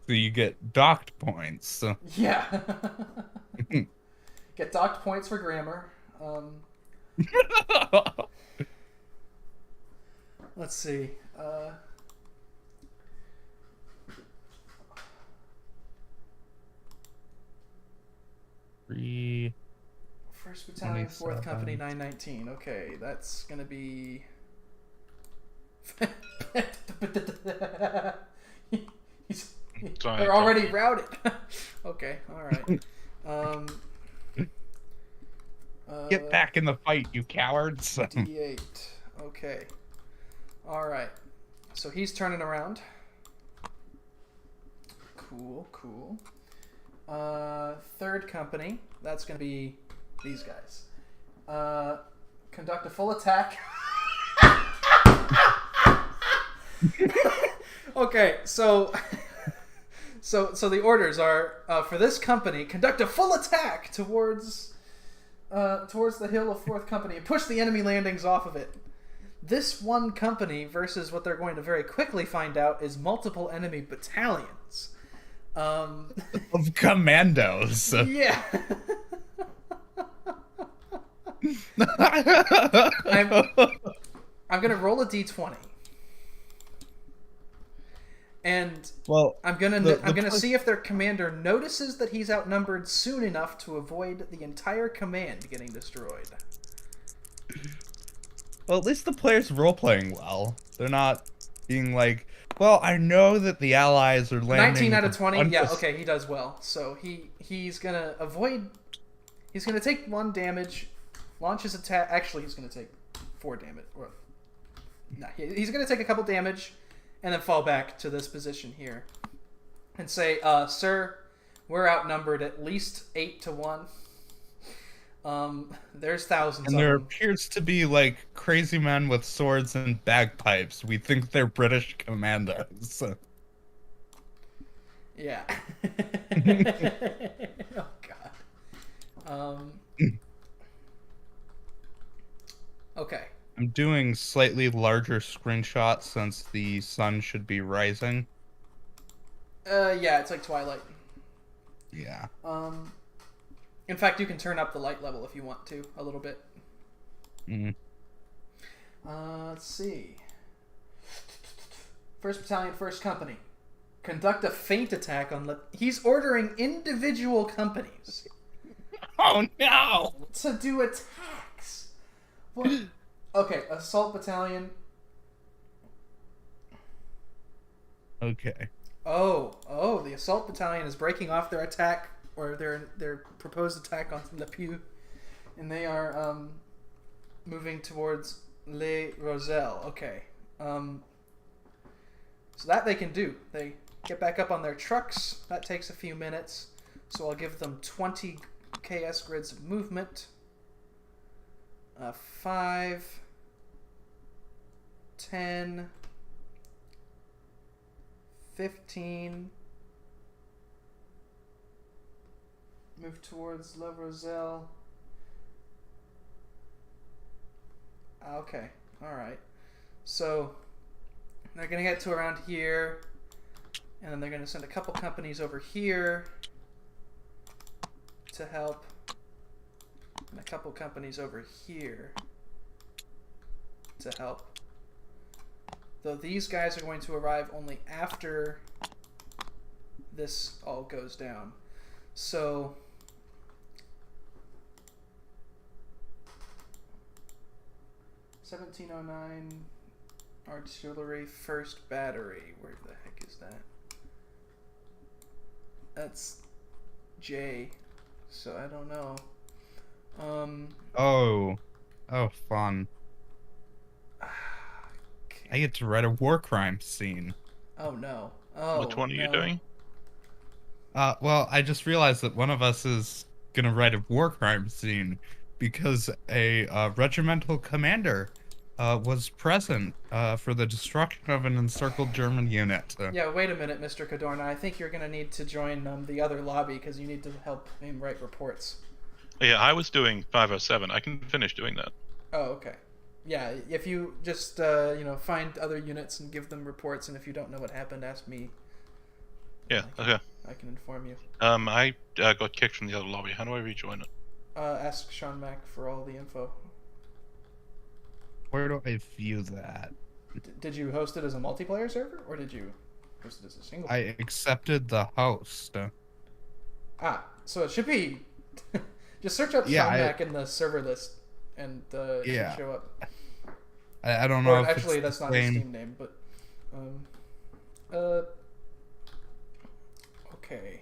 So you get docked points. Yeah. Get docked points for grammar. Let's see. First Battalion, 4th Company, 919. Okay, that's gonna be. They're already routed. Okay, all right. Get back in the fight, you cowards. D8. Okay. All right. So he's turning around. Cool. 3rd Company. That's going to be these guys. Conduct a full attack. Okay, so the orders are for this company: conduct a full attack towards the hill of 4th Company and push the enemy landings off of it. This one company versus what they're going to very quickly find out is multiple enemy battalions of commandos. Yeah. I'm gonna roll a d20. And Well, I'm gonna see if their commander notices that he's outnumbered soon enough to avoid the entire command getting destroyed. well, at least the players role playing well. They're not being like, well, I know that the allies are landing. 19 out of 20. on Yeah, this-" okay, he does well. So he's gonna avoid. He's gonna take 1 damage, launch his attack. Actually, he's gonna take 4 damage. Or no, he's gonna take a couple damage, and then fall back to this position here, and say, "Sir, we're outnumbered at least 8 to 1. There's thousands And of there them." appears to be like crazy men with swords and bagpipes. We think they're British commandos. Yeah. Oh God. Okay. I'm doing slightly larger screenshots since the sun should be rising. Yeah, it's like twilight. Yeah. In fact, you can turn up the light level if you want to a little bit. Mm. Let's see. 1st Battalion, 1st Company. Conduct a feint attack on... He's ordering individual companies. Oh no! To do attacks. What? Okay, Assault Battalion. Okay. Oh, the Assault Battalion is breaking off their attack, or their proposed attack on Le Puy, and they are moving towards Les Roselles. Okay. So that they can do. They get back up on their trucks. That takes a few minutes. So I'll give them 20 KS grids of movement. 5, 10, 15. Move towards Le Roselle. Okay, alright. So, they're going to get to around here, and then they're going to send a couple companies over here to help, and a couple companies over here to help. Though these guys are going to arrive only after this all goes down. So, (1709) artillery 1st battery. Where the heck is that? That's J. So I don't know. Oh, fun. Okay. I get to write a war crime scene. Oh no. Oh. Which one are you no. doing? Well, I just realized that one of us is gonna write a war crime scene because a regimental commander was present for the destruction of an encircled German unit. Yeah, wait a minute, Mr. Cadorna. I think you're going to need to join the other lobby because you need to help him write reports. Yeah, I was doing 507. I can finish doing that. Oh, okay. Yeah, if you just, find other units and give them reports, and if you don't know what happened, ask me. Yeah, okay. I can inform you. I got kicked from the other lobby. How do I rejoin it? Ask Sean Mack for all the info. Where do I view that? Did you host it as a multiplayer server, or did you host it as a single? I accepted the host. So it should be... Just search up Sean Mack in the server list, and it should show up. I don't know if actually, it's that's not his Steam name, but... Okay.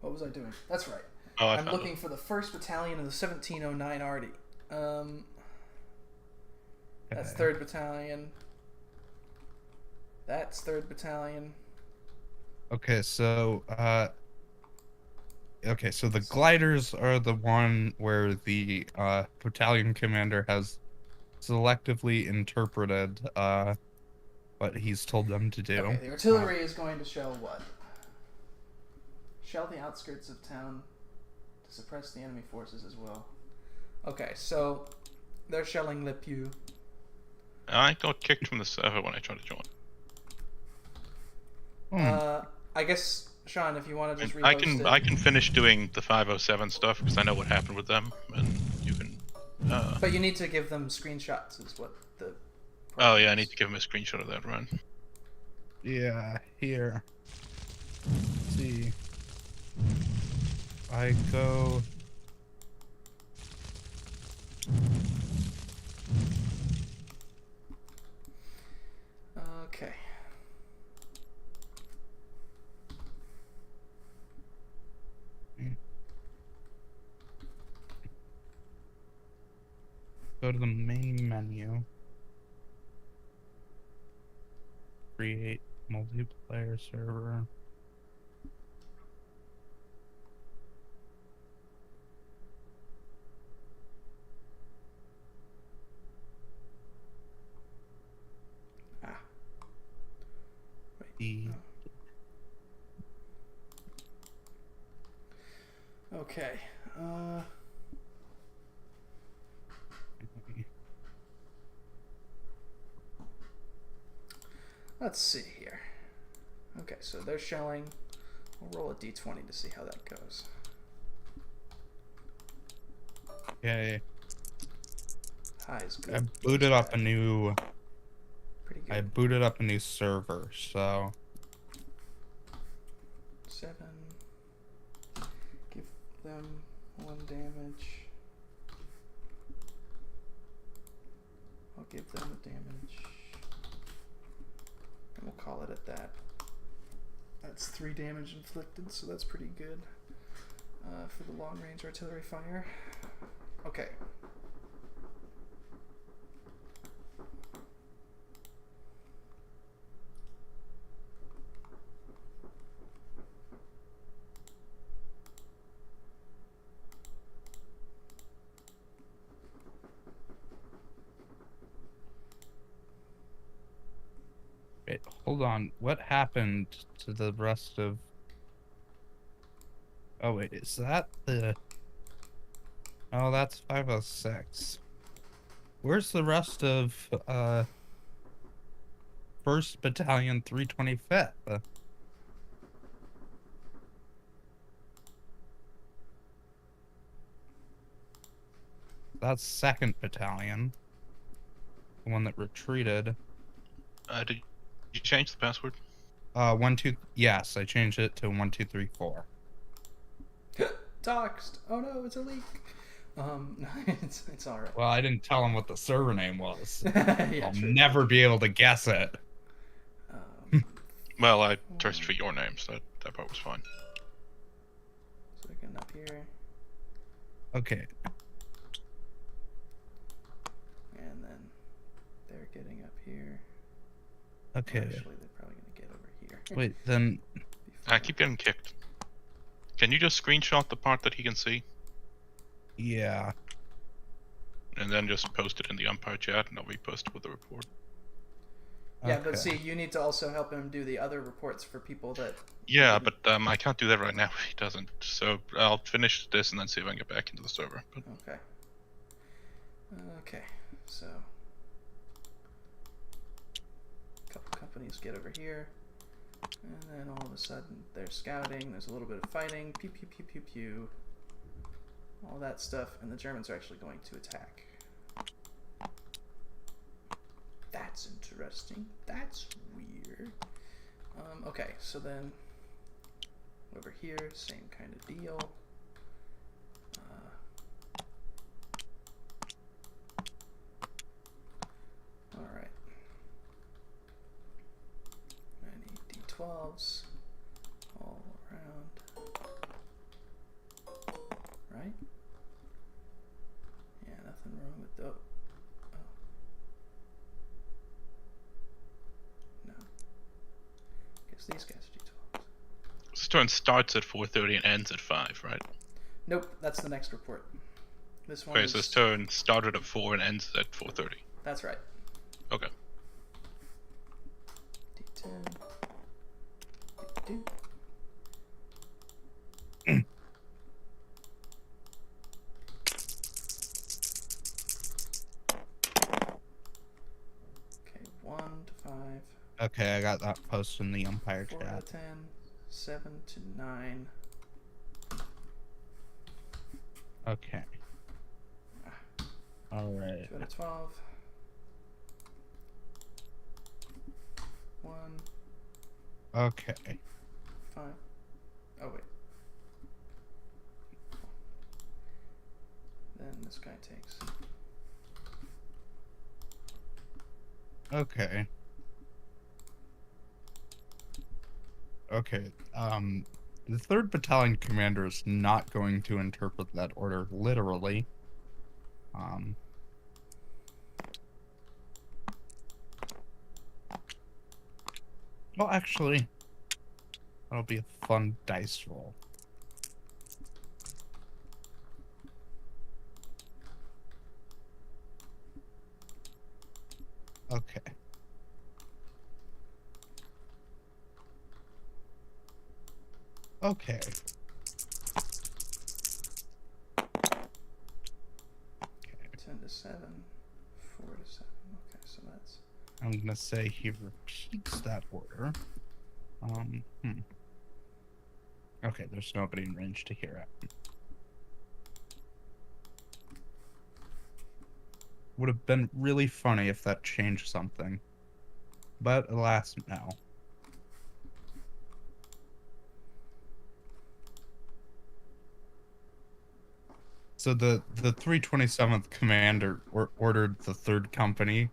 What was I doing? That's right. Oh, I'm looking for the 1st Battalion of the 1709 Arty. That's 3rd Battalion. That's 3rd Battalion. Okay, so the gliders are the one where the battalion commander has selectively interpreted what he's told them to do. Okay, the artillery is going to shell what? Shell the outskirts of town to suppress the enemy forces as well. Okay, so they're shelling Le Puy. I got kicked from the server when I tried to join. I guess, Sean, if you want to just repost it. I can finish doing the 507 stuff because I know what happened with them, and you can. But you need to give them screenshots, is what the. Oh yeah, I need to give them a screenshot of that, right? Yeah, here. Let's see. I go. Okay. Go to the main menu. Create multiplayer server. Ah. Wait. E. Okay. Let's see here. Okay, so they're shelling. We'll roll a d20 to see how that goes. Okay. High is good. I low booted is up a bad. new. Pretty good. I booted up a new server, so 7. Give them 1 damage. I'll give them a damage. And we'll call it at that. That's 3 damage inflicted, so that's pretty good for the long range artillery fire. Okay. wait, hold on. What happened to the rest of? Oh wait, is that the? Oh, that's 506. Where's the rest of 1st Battalion 325th? That's 2nd Battalion. The one that retreated. Did you change the password? 1 2. Yes, I changed it to 1234. Doxed. Oh no, it's a leak. It's all right. Well, I didn't tell him what the server name was. Yeah, I'll true. never be able to guess it. Well, I searched for your name, so that part was fine. So we're getting up here, Okay. and then they're getting up here. Okay. Actually, they're probably gonna get over here. Wait, then. I keep getting kicked. Can you just screenshot the part that he can see? Yeah. And then just post it in the umpire chat, and I'll repost it with the report. Yeah, but Okay. see, you need to also help him do the other reports for people that. Yeah, but I can't do that right now if he doesn't. So I'll finish this and then see if I can get back into the server. But Okay. Okay, so. A couple companies get over here. And then all of a sudden they're scouting. There's a little bit of fighting. Pew, pew, pew, pew, pew. All that stuff. And the Germans are actually going to attack. That's interesting. That's weird. Okay, so then over here, same kind of deal. Alright. I need D12s all around. Right? Yeah, nothing wrong with those. Oh. No. Guess these guys are D12s. this turn starts at 4:30 and ends at 5, right? Nope, that's the next report. This one Okay, is... so this turn started at 4 and ends at 4:30. That's right. Okay. D10. D2. Okay, 1 to 5. Okay, I got that post in the umpire 4 out chat. of 10. 7 to 9. Okay. Alright. 2 out of 12. 1. Okay. 5. Oh, wait. Then this guy takes. Okay. Okay. The 3rd Battalion commander is not going to interpret that order literally. Well, actually, that'll be a fun dice roll. Okay. Okay. 10 to 7. 4 to 7. Okay, so that's. I'm gonna say he repeats that order. Okay, there's nobody in range to hear it. Would have been really funny if that changed something. But alas, no. So the 327th commander ordered the 3rd company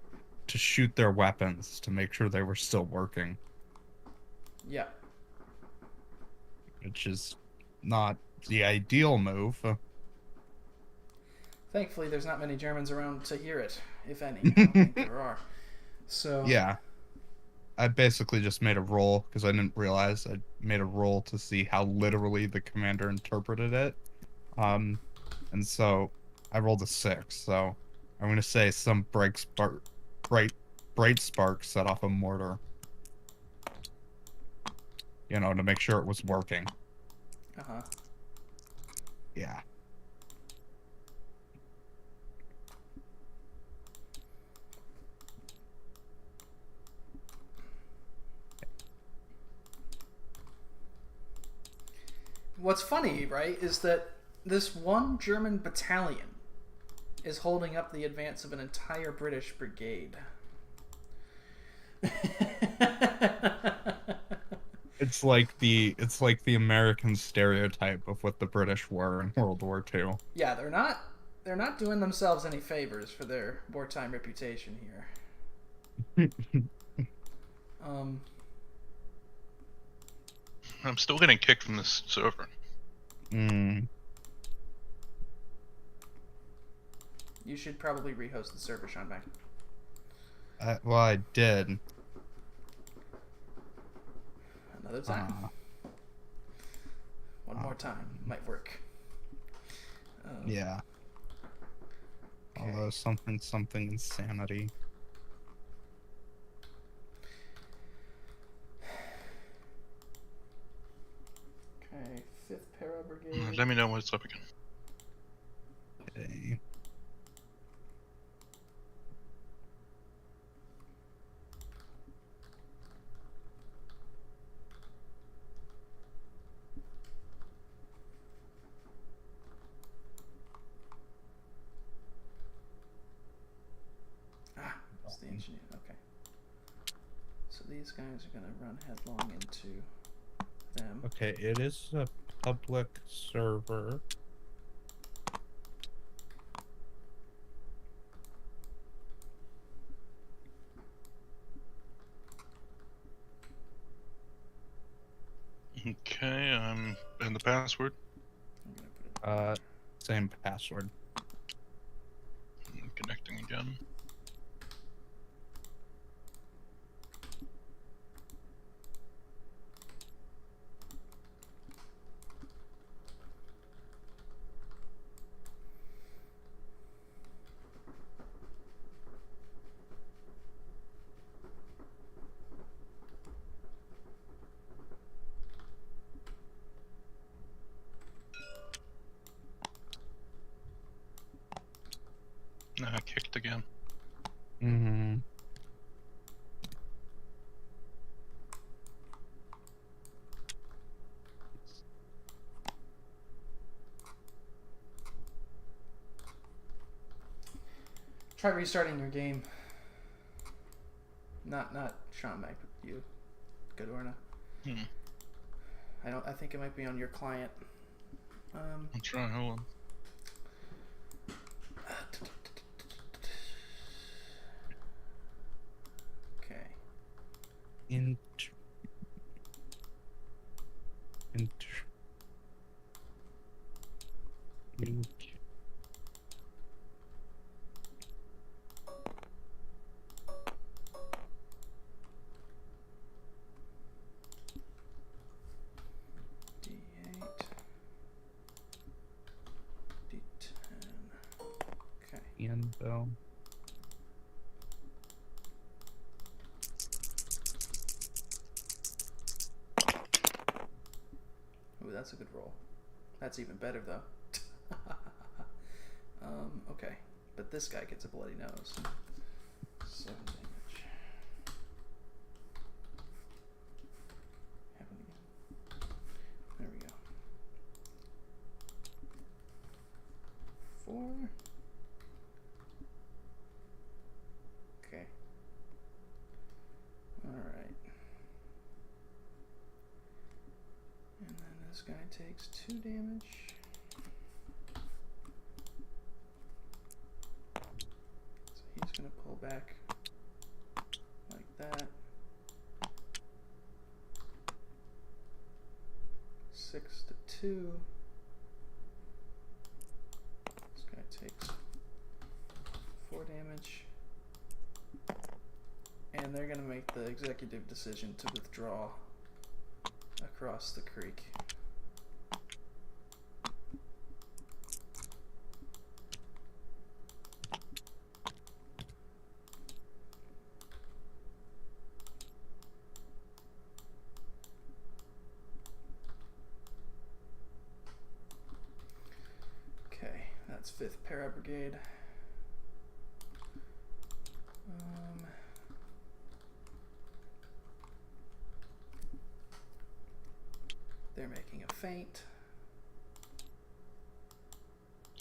to shoot their weapons to make sure they were still working. Yeah. Which is not the ideal move. Thankfully, there's not many Germans around to hear it, if any. I don't think there are. So. Yeah. I basically just made a roll because I didn't realize I made a roll to see how literally the commander interpreted it. And so I rolled a 6. So I'm going to say some bright spark set off a mortar. You know, to make sure it was working. Uh-huh. Yeah. What's funny, right, is that this one German battalion is holding up the advance of an entire British brigade. It's like the American stereotype of what the British were in World War II. Yeah, they're not doing themselves any favors for their wartime reputation here. I'm still getting kicked from this server. You should probably rehost the server, Sean Mac. Well, I did. Another time. One more time. Might work. Yeah. Okay. Although something insanity. Okay, 5th Para Brigade. Let me know when it's up again. Okay. It's the engineer. Okay. So these guys are going to run headlong into them. Okay, it is a public server. Okay, and the password? I'm going to put it. Same password. I'm connecting again. Kicked again. Mm-hmm. Try restarting your game. Not Sean Mac, but you. Good, Orna. I think it might be on your client. I'll try. Hold on. Okay. D8. D10. Okay. Info. Ooh, that's a good roll. That's even better though. Okay, but this guy gets a bloody nose. 7 damage. Happen again. There we go. 4. Okay. All right. And then this guy takes 2 damage. So he's going to pull back like that. 6 to 2. This guy takes 4 damage. And they're going to make the executive decision to withdraw across the creek. Okay, that's 5th Para Brigade. They're making a feint.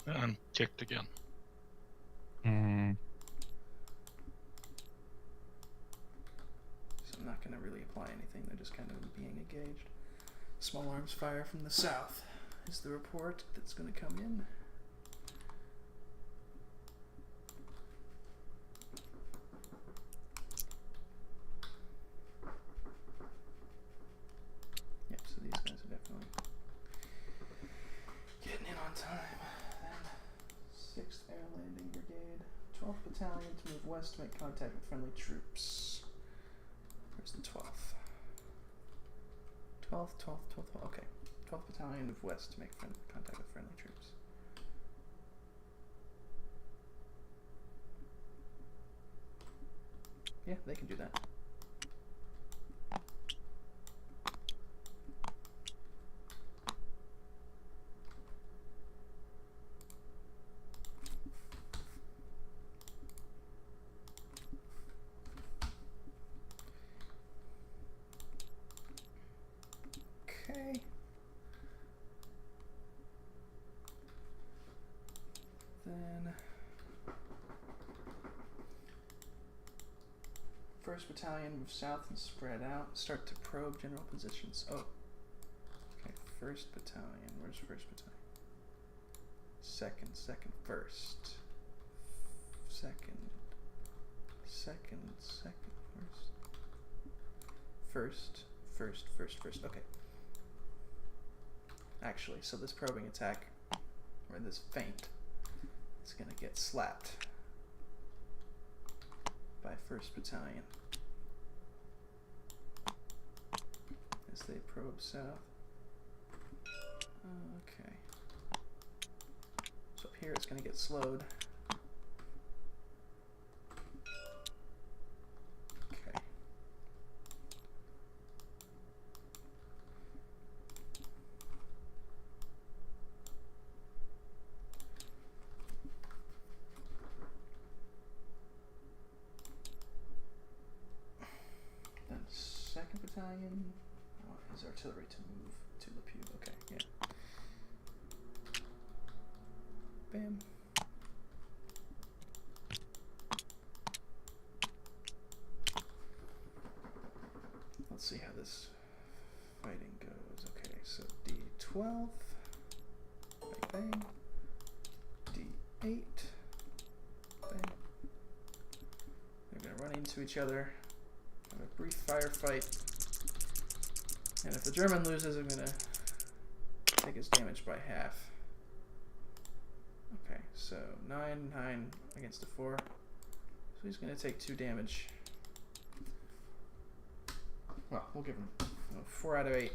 And kicked again. So I'm not going to really apply anything. They're just kind of being engaged. Small arms fire from the south is the report that's going to come in. Yep, so these guys are definitely getting in on time. Then 6th Air Landing Brigade, 12th Battalion to move west to make contact with friendly troops. Where's the 12th? 12th, okay. 12th Battalion move west to make contact with friendly troops. Yeah, they can do that. Okay. Then 1st Battalion move south and spread out. Start to probe general positions. Oh. Okay, 1st Battalion. Where's 1st Battalion? 2nd, 1st. 2nd, first. Okay. Actually, so this probing attack, or this feint, is going to get slapped by 1st Battalion as they probe south. Okay. So up here it's going to get slowed. Okay. Then 2nd Battalion is artillery to move to Le Pew. Okay, yeah. Bam. Let's see how this fighting goes. Okay, so D12. Bang, bang. D8. Bang. They're going to run into each other. Have a brief firefight. And if the German loses, I'm going to take his damage by half. Okay, so 9 against a 4. So he's going to take 2 damage. Well, we'll give him 4 out of 8.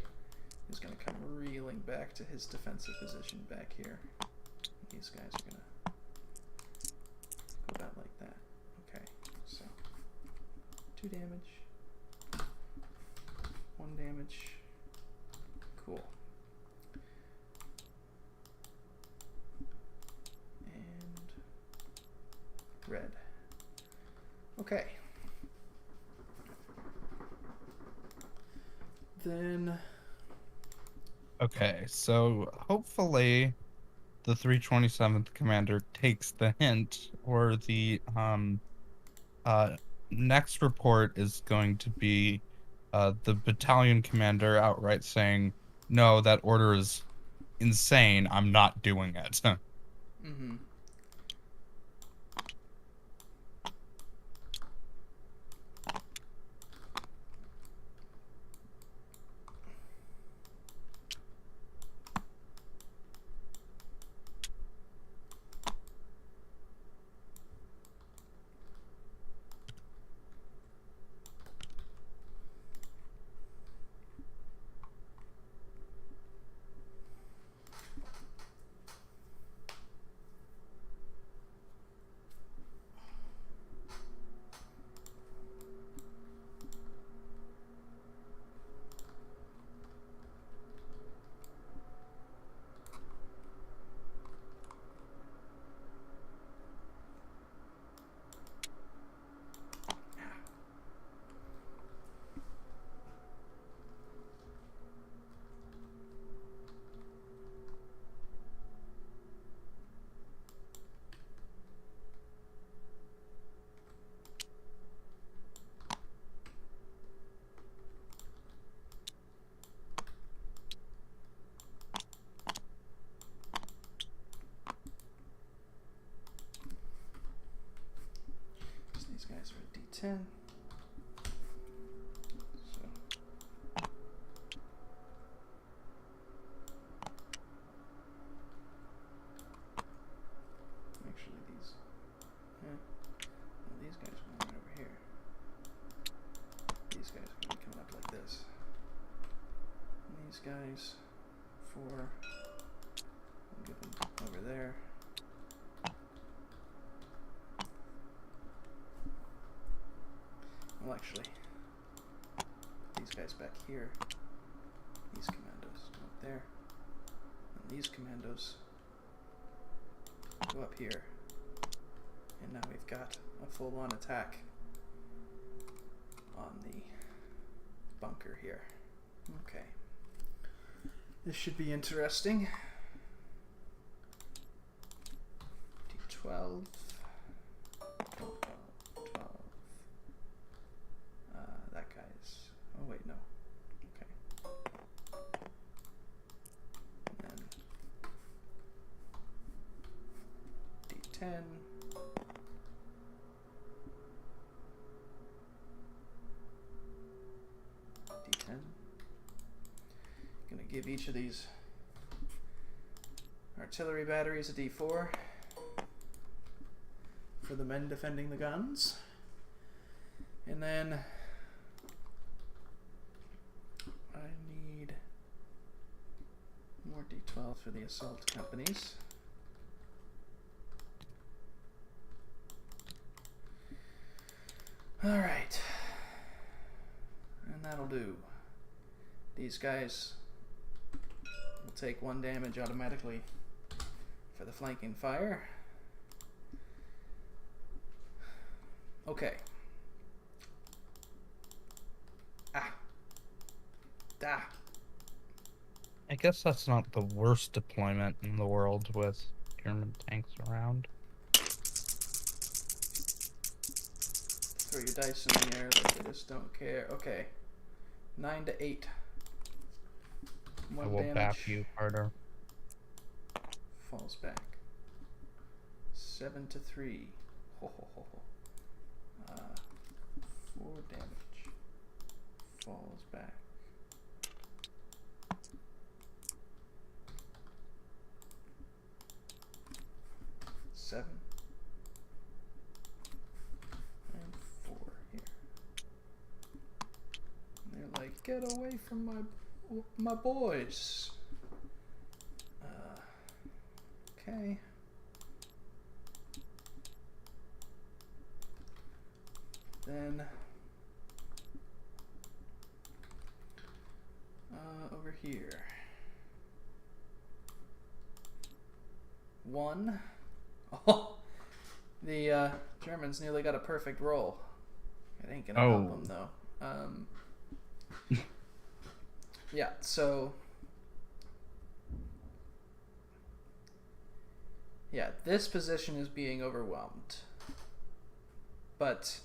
He's going to come reeling back to his defensive position back here. These guys are going to go about like that. Okay, so 2 damage. 1 damage. Cool. And red. Okay. Then. Okay, so hopefully the 327th commander takes the hint, or the next report is going to be the battalion commander outright saying, "No, that order is insane. I'm not doing it." Mm-hmm. Guys are at D10. So actually these well, these guys are going right over here. These guys are going to be coming up like this. And these guys 4 we'll give them over there. Well, actually, these guys back here, these commandos go up there, and these commandos go up here, and now we've got a full-on attack on the bunker here. Okay, this should be interesting. D12. That guy's. Oh wait, no. Okay. And then D10. D10. Gonna give each of these artillery batteries a D4 for the men defending the guns. And then I need more D12 for the assault companies. Alright. And that'll do. These guys will take 1 damage automatically for the flanking fire. Okay. I guess that's not the worst deployment in the world with German tanks around. Throw your dice in the air like they just don't care. Okay. 9 to 8. I 1 will damage. bap you, Carter. Falls back. 7 to 3. Ho, ho, ho, ho. 4 damage. Falls back. Seven. And 4 here. And they're like, get away from my boys. Okay. Then over here. 1. Oh, the Germans nearly got a perfect roll. It ain't gonna help them though. Yeah, so yeah, this position is being overwhelmed, but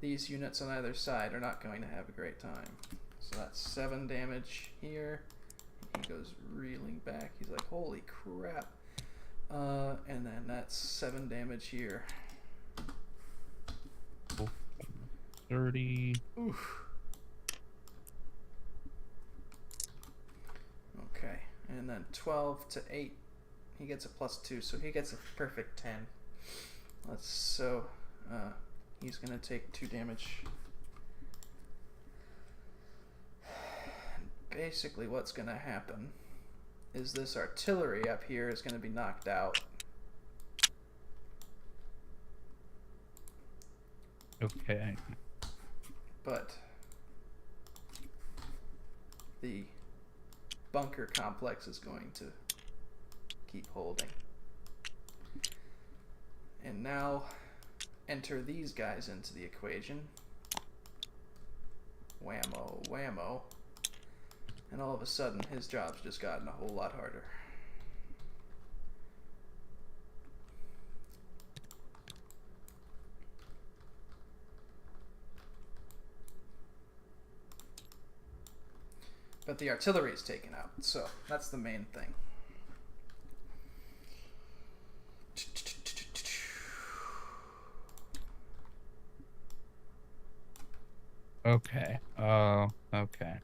these units on either side are not going to have a great time. So that's 7 damage here. He goes reeling back. He's like, holy crap. And then that's 7 damage here. 30. Oof. Okay, and then 12 to 8. He gets a +2, so he gets a perfect 10. He's gonna take 2 damage. Basically, what's gonna happen is this artillery up here is gonna be knocked out. Okay. But the bunker complex is going to keep holding. And now enter these guys into the equation. Whammo, whammo. And all of a sudden his job's just gotten a whole lot harder. But the artillery is taken out, so that's the main thing. Okay. Okay.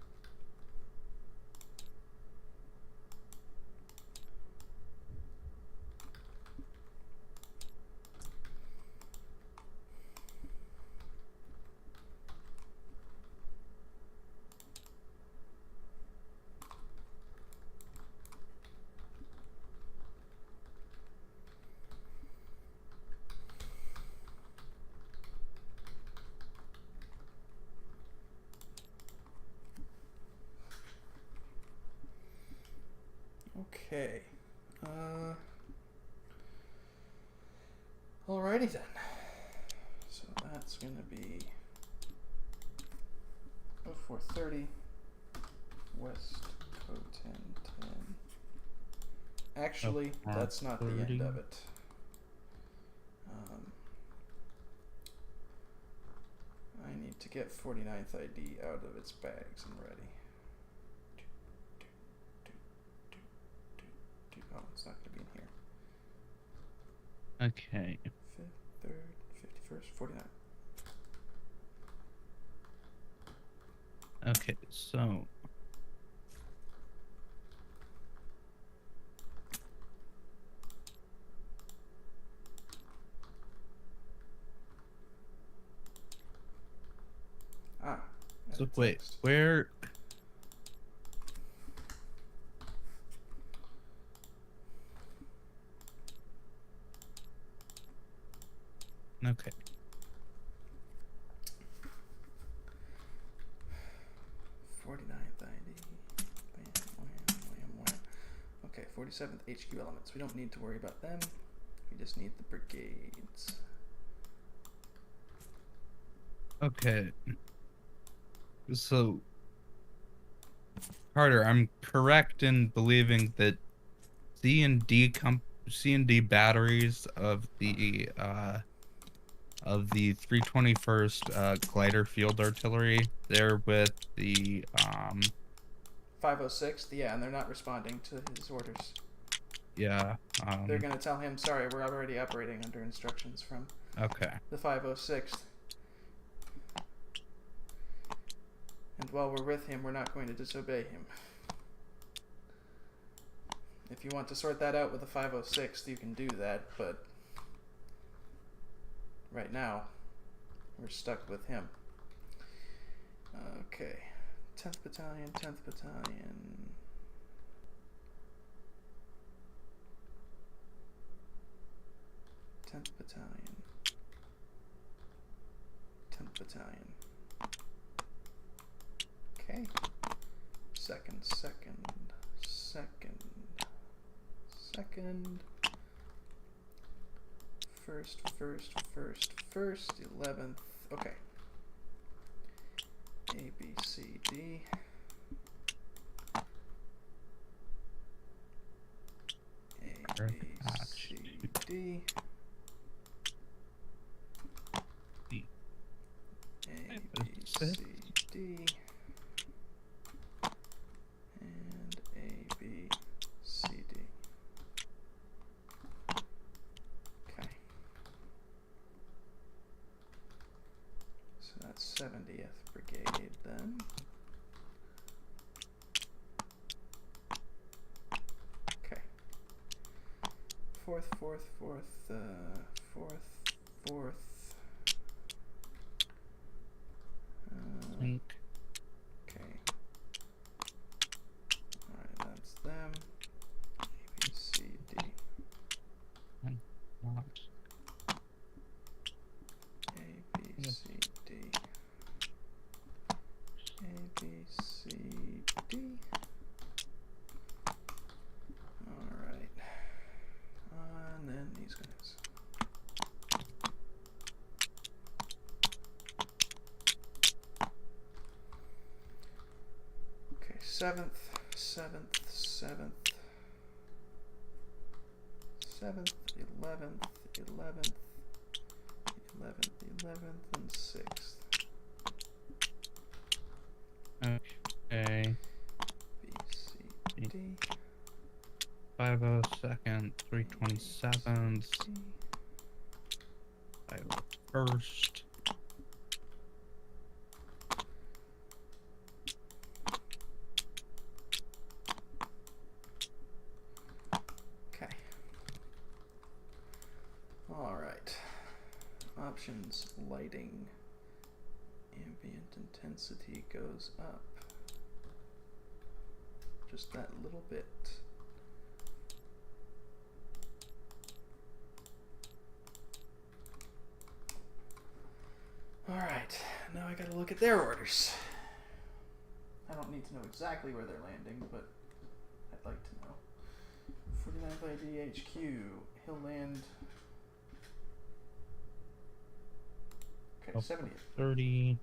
Okay. Alrighty then. So that's going to be 0430 West code 1010. Actually, that's not the end of it. I need to get 49th ID out of its bags and ready. Oh, it's not going to be in here. Okay. 5th, 3rd, 51st, 49. Okay, so so wait, text. where? Okay. 49th ID. Bam, wham, wham, wham. Okay, 47th HQ elements. We don't need to worry about them. We just need the brigades. Okay. So, Carter, I'm correct in believing that C and D batteries of the 321st glider field artillery, they're with the 506th, yeah, and they're not responding to his orders. Yeah. They're going to tell him, sorry, we're already operating under instructions from Okay. the 506th. And while we're with him, we're not going to disobey him. If you want to sort that out with the 506th, you can do that, but right now, we're stuck with him. Okay. 10th Battalion, 10th Battalion. 10th Battalion. 10th Battalion. Okay. Second. First. 11th. Okay. A, B, C, D. A, B, C, D. A, B, C, D. And A, B, C, D. Okay. So that's 70th Brigade then. Okay. Fourth. Think. Okay. Alright, that's them. A, B, C, D. Not. A, B, C, D. A, B, C, D. Alright. And then these guys. Okay, 7th, 11th, and 6th. Okay. B, C, D. 502nd, 327th, D. 501st. Okay. Alright. Options, lighting. Ambient intensity goes up. Just that little bit. Alright, now I gotta look at their orders. I don't need to know exactly where they're landing, but I'd like to know. 49 by DHQ, he'll land. Okay, 70th. 30.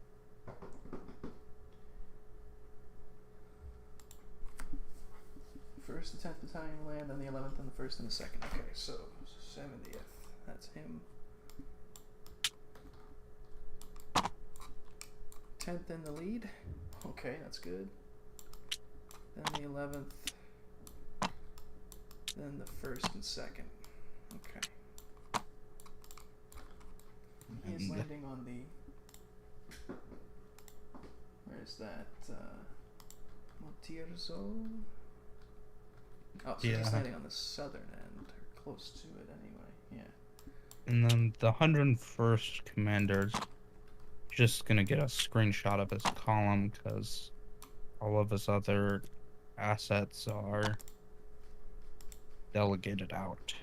First, the 10th Battalion land, then the 11th, and the 1st and the 2nd. Okay, so 70th. That's him. 10th in the lead. Okay, that's good. Then the 11th. Then the 1st and 2nd. Okay. He's landing on the. Where is that? Motirzo? Oh, so he's landing on the southern end, or close to it anyway, yeah. And then the 101st commander's just gonna get a screenshot of his column because all of his other assets are delegated out.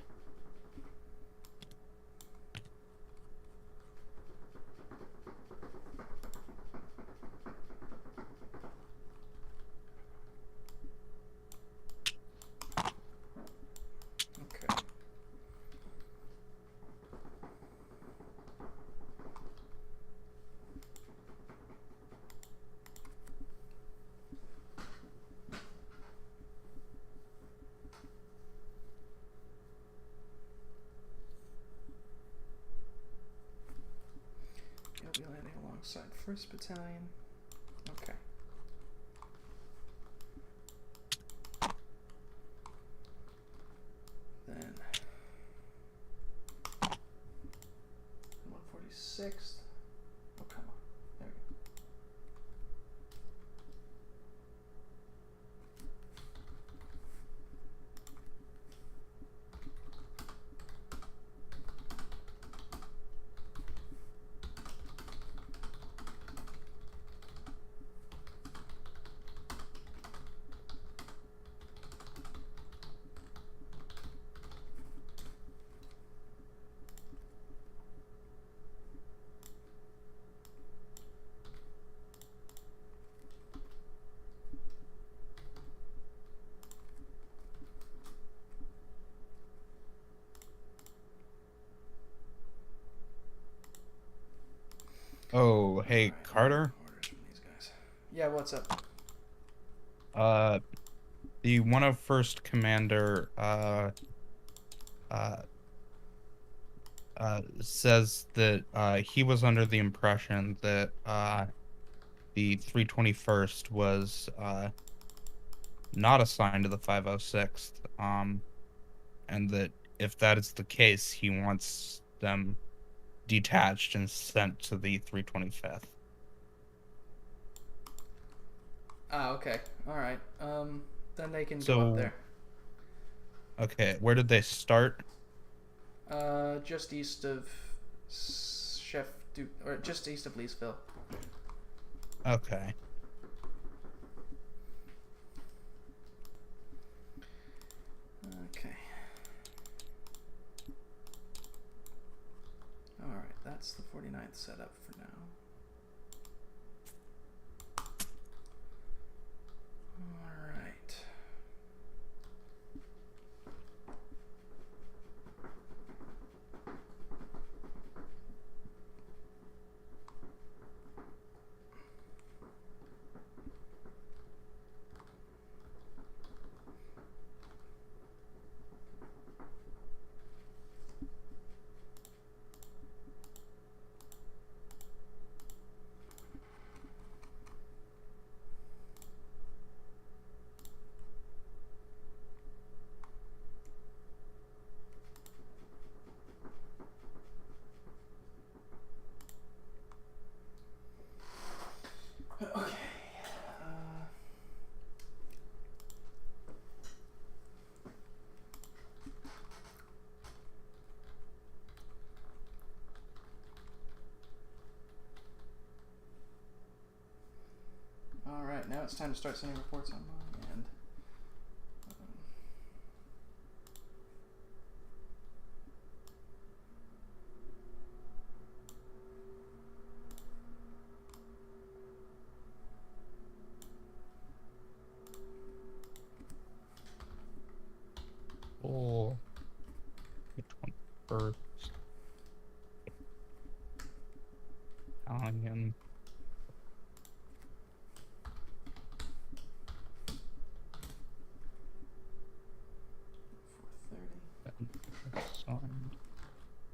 Okay. He'll be landing alongside 1st Battalion. Okay. Oh, hey, Alright, Carter. orders from these guys. Yeah, what's up? The 101st Commander, uh, says that, he was under the impression that, the 321st was, not assigned to the 506th, and that if that is the case, he wants them detached and sent to the 325th. Ah, okay. Alright. Then they can go So, up there. okay, where did they start? Just east of or just east of Leesville. Okay. Okay. Alright, that's the 49th setup for now. Alright. Okay. Alright, now it's time to start sending reports on my end. Oh, the 21st. Italian. Assigned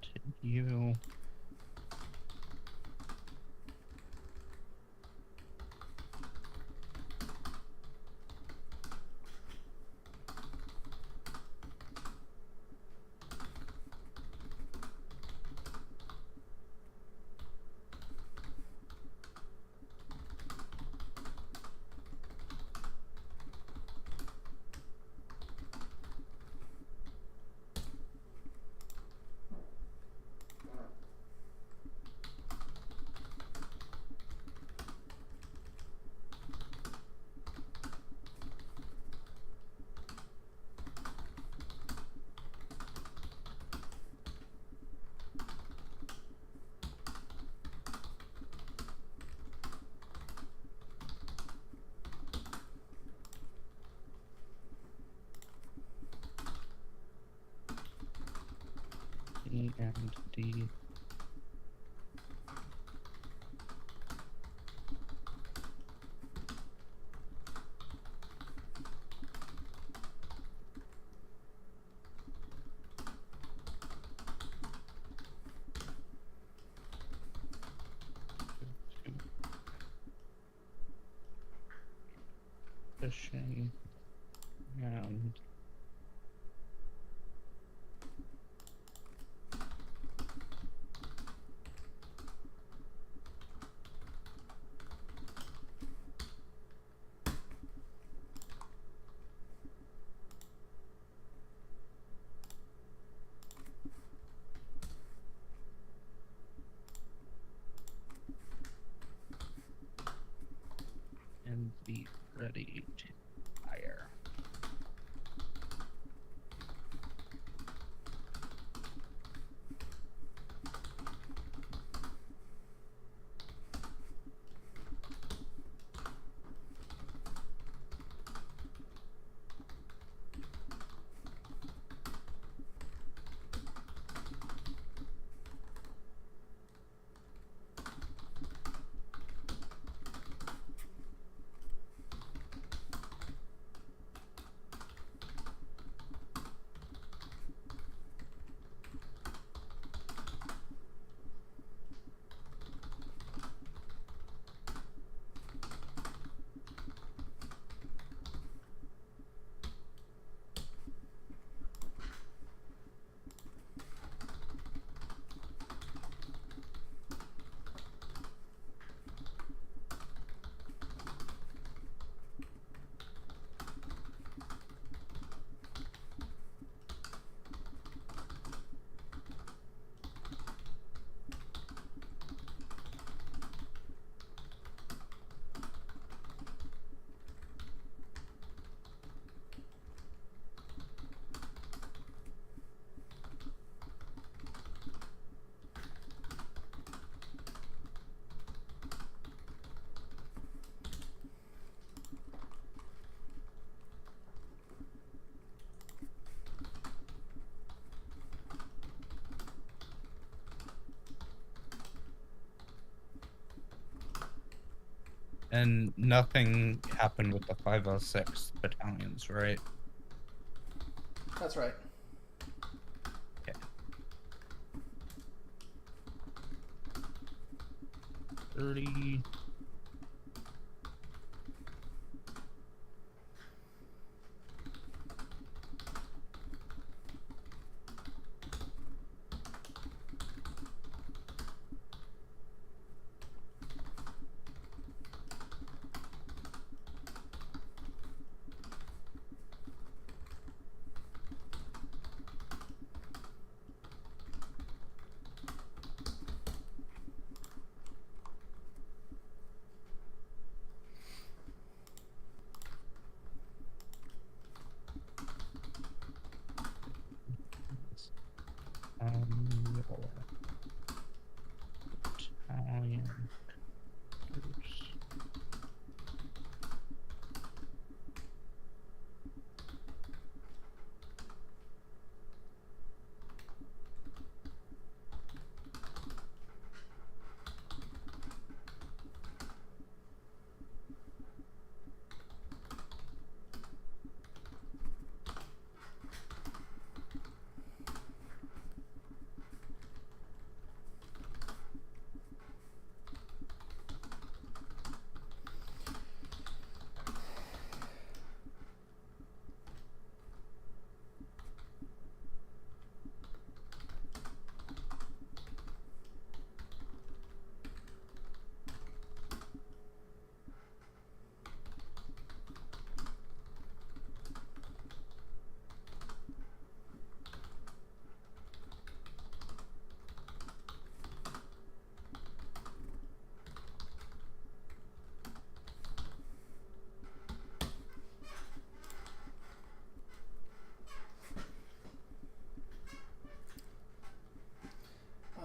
to you. E and D. Fishing and be ready to fire. And nothing happened with the 506 battalions, right? That's right. 30. Battalion groups.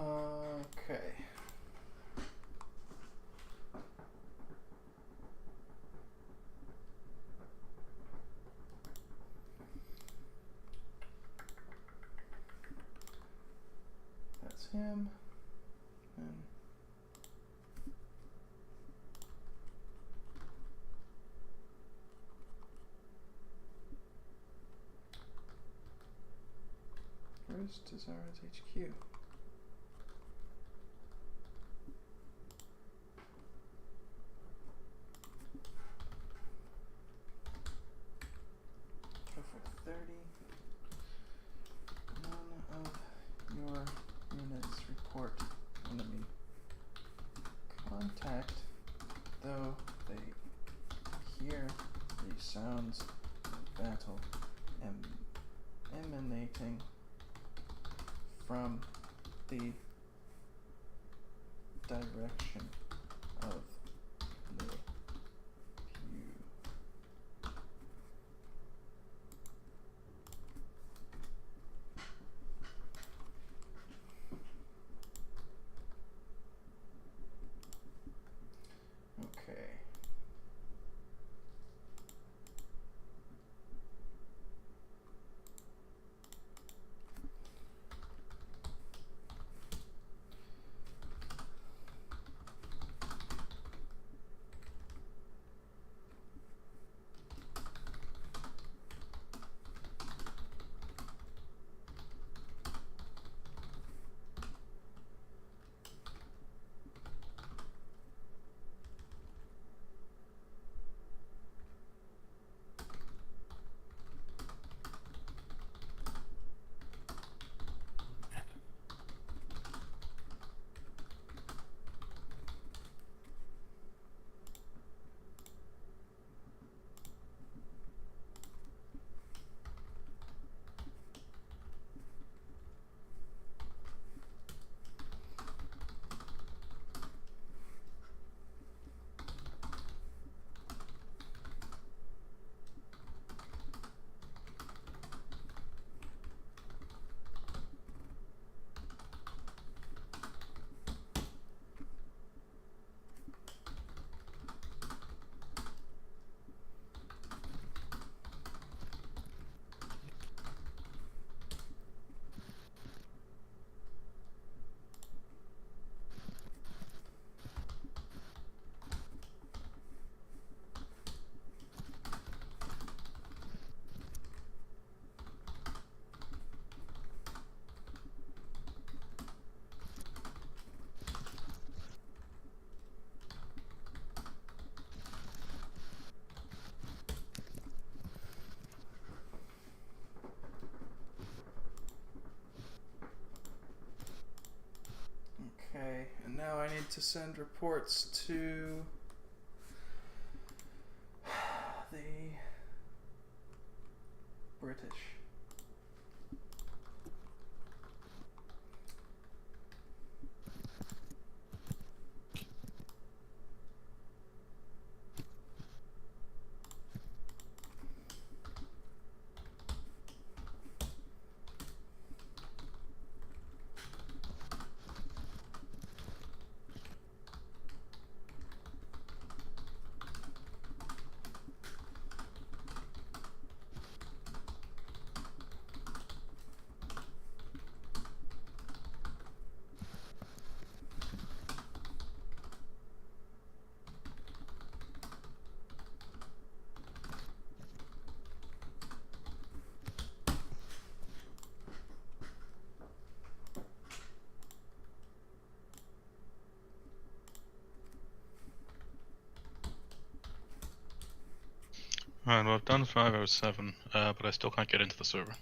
Okay. That's him. And where's Desara's HQ? None of your units report enemy contact, though they hear the sounds of battle emanating from the direction of the view. Okay. now I need to send reports to the British. Alright, well, I've done 507, but I still can't get into the server.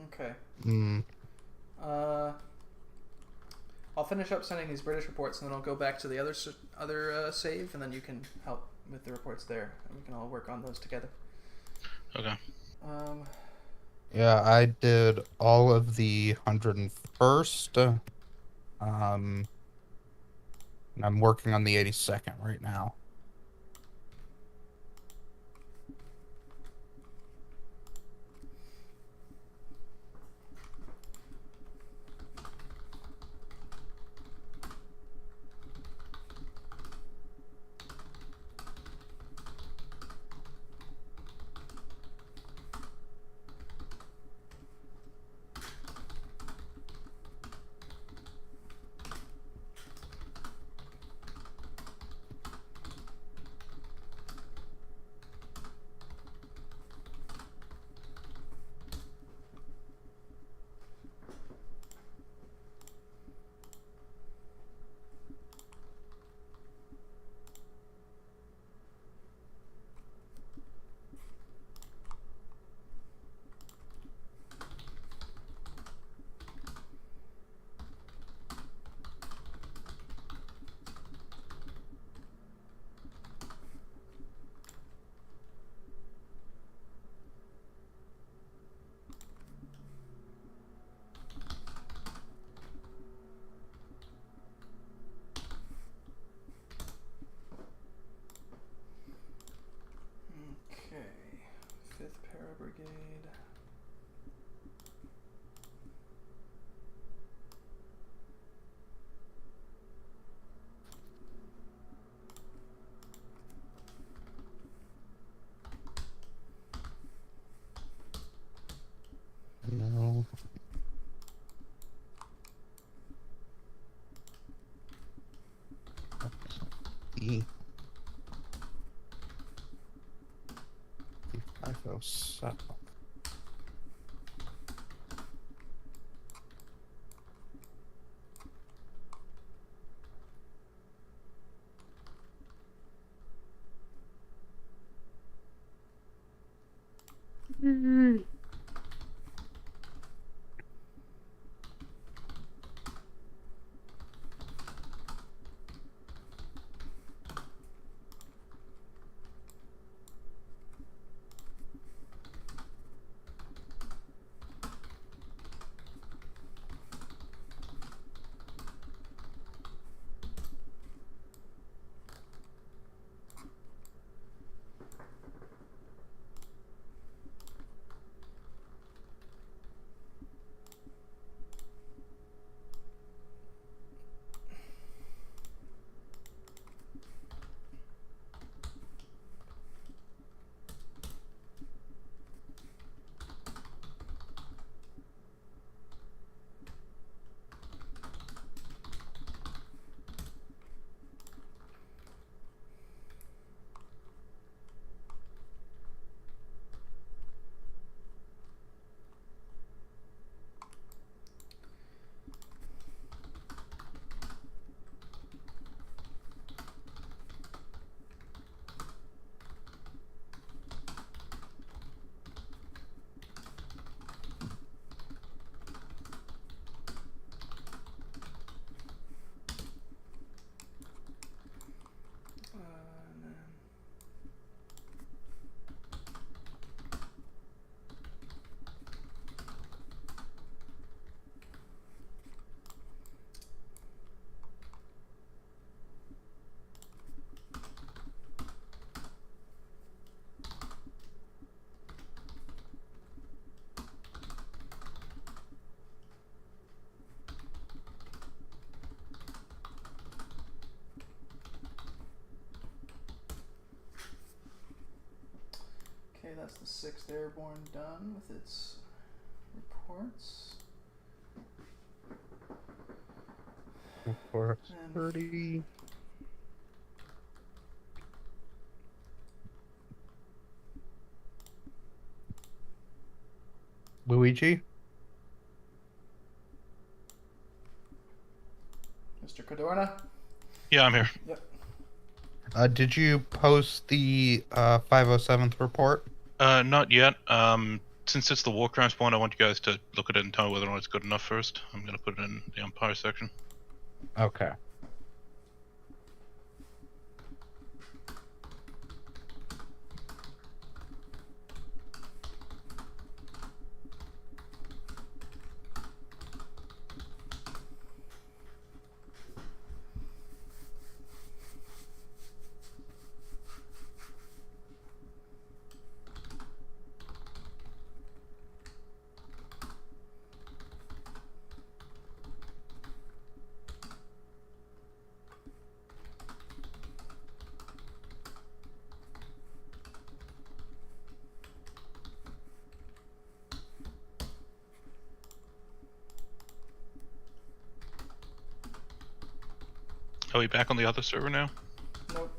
Okay. Hmm. I'll finish up sending these British reports, and then I'll go back to the other save, and then you can help with the reports there, and we can all work on those together. Okay. Yeah, I did all of the 101st. And I'm working on the 82nd right now. Okay. 5th Para Brigade. No. E. 507. that's the 6th Airborne done with its reports. 430. Luigi? Mr. Cadorna? Yeah, I'm here. Yep. Did you post the 507th report? Not yet. Since it's the war crimes one, I want you guys to look at it and tell me whether or not it's good enough first. I'm going to put it in the umpire section. Okay. Are we back on the other server now? Nope.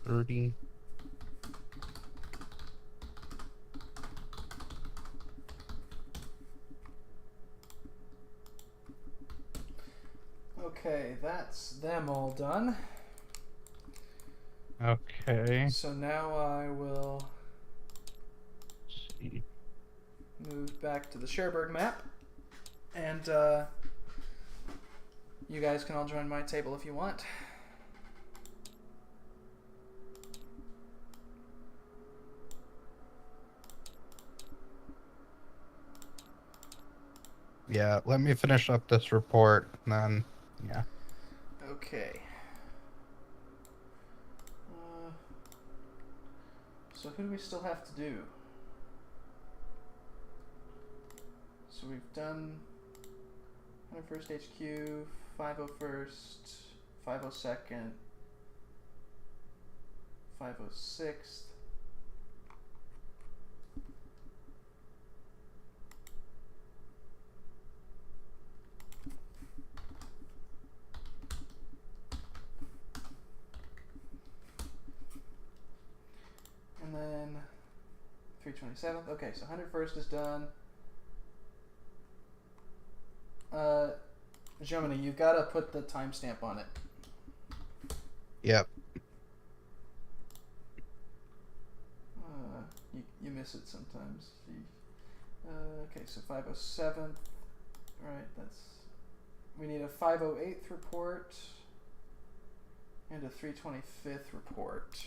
30. Okay, that's them all done. Okay. So now I will Let's see. move back to the Cherbourg map, and you guys can all join my table if you want. Yeah, let me finish up this report, and then, yeah. Okay. So who do we still have to do? So we've done 101st HQ, 501st, 502nd, 506th. And then 327th. Okay, so 101st is done. Germany, you gotta put the timestamp on it. Yep. You miss it sometimes. Okay, so 507th. Right, that's. We need a 508th report and a 325th report.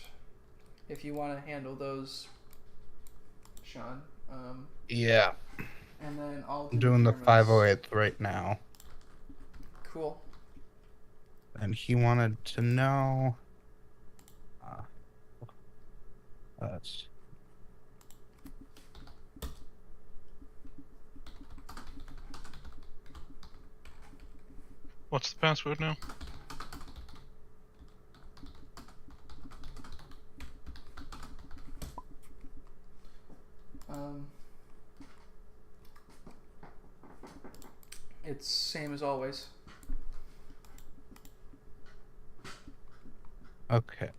If you want to handle those, Sean. Yeah. And then I'll I'm doing the Germans. 508 right now. Cool. And he wanted to know. Let's. What's the password now? It's same as always. Okay.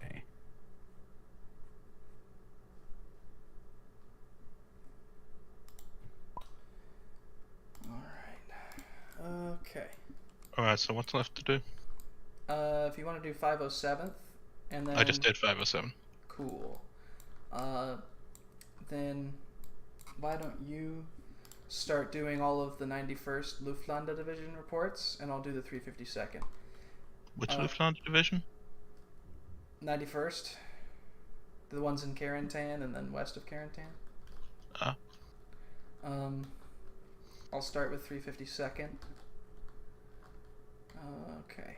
Alright. Okay. Alright, so what's left to do? If you want to do 507th, and then... I just did 507. Cool. Then why don't you start doing all of the 91st Luftlandau Division reports, and I'll do the 352nd. Which Lufthansa division? 91st. The ones in Carentan and then west of Carentan. Ah. I'll start with 352nd. Okay.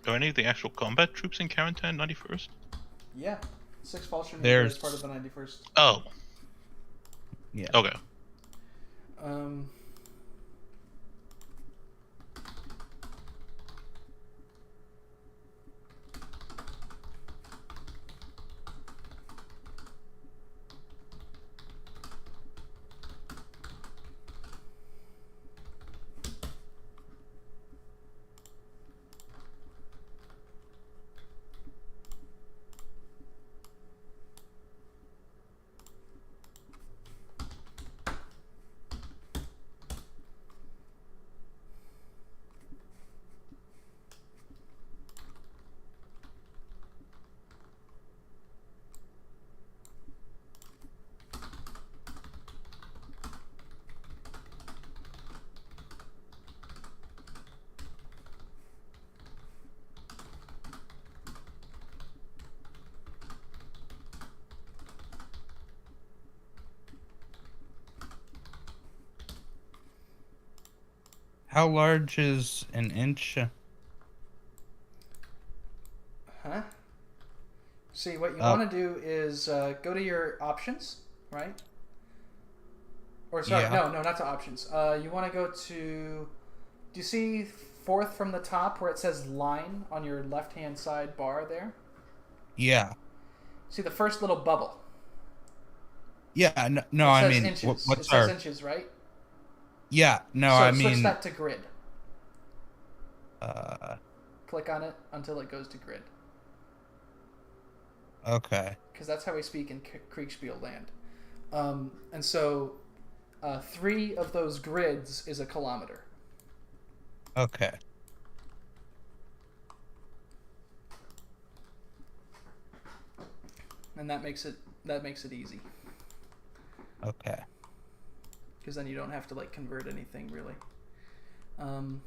Are any of the actual combat troops in Carentan 91st? Yeah. 6 Fallschirmjäger There's- is part of the 91st. Oh. Yeah. Okay. How large is an inch? Huh? See, what you Oh. want to do is go to your options, right? Or sorry, Yeah. no, not to options. You want to go to... Do you see 4th from the top where it says line on your left-hand side bar there? Yeah. See the first little bubble? Yeah. No, It I says mean, inches. what's It says our? inches, right? Yeah. No, So I switch mean. that to grid. Uh. Click on it until it goes to grid. Okay. Because that's how we speak in Kriegspiel land. And so 3 of those grids is a kilometer. Okay. And that makes it easy. Okay. Because then you don't have to like convert anything really. Okay.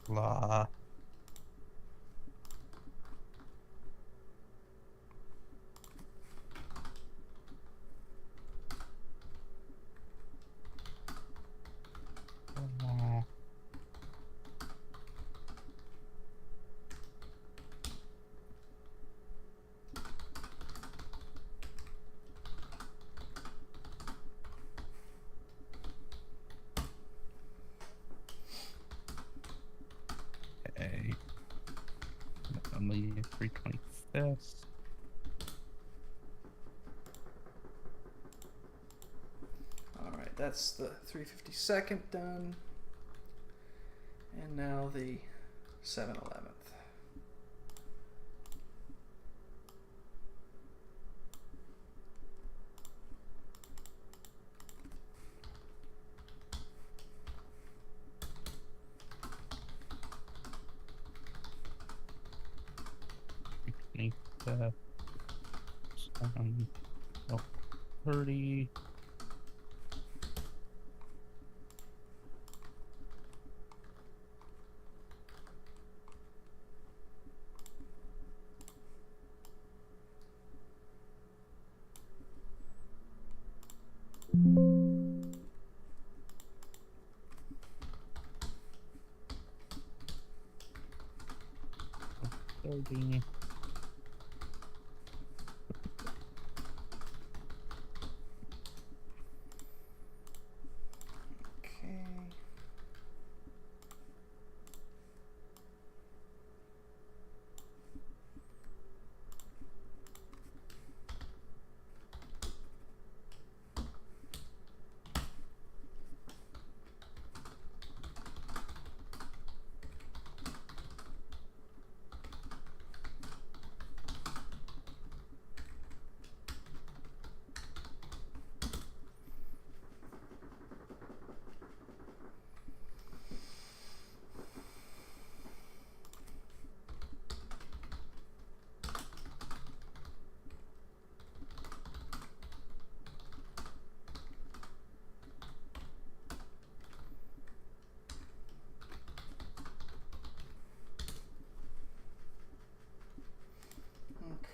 La. Okay. Only 325th. Alright, that's the 352nd done. And now the 711th. Oh, 30. Okay.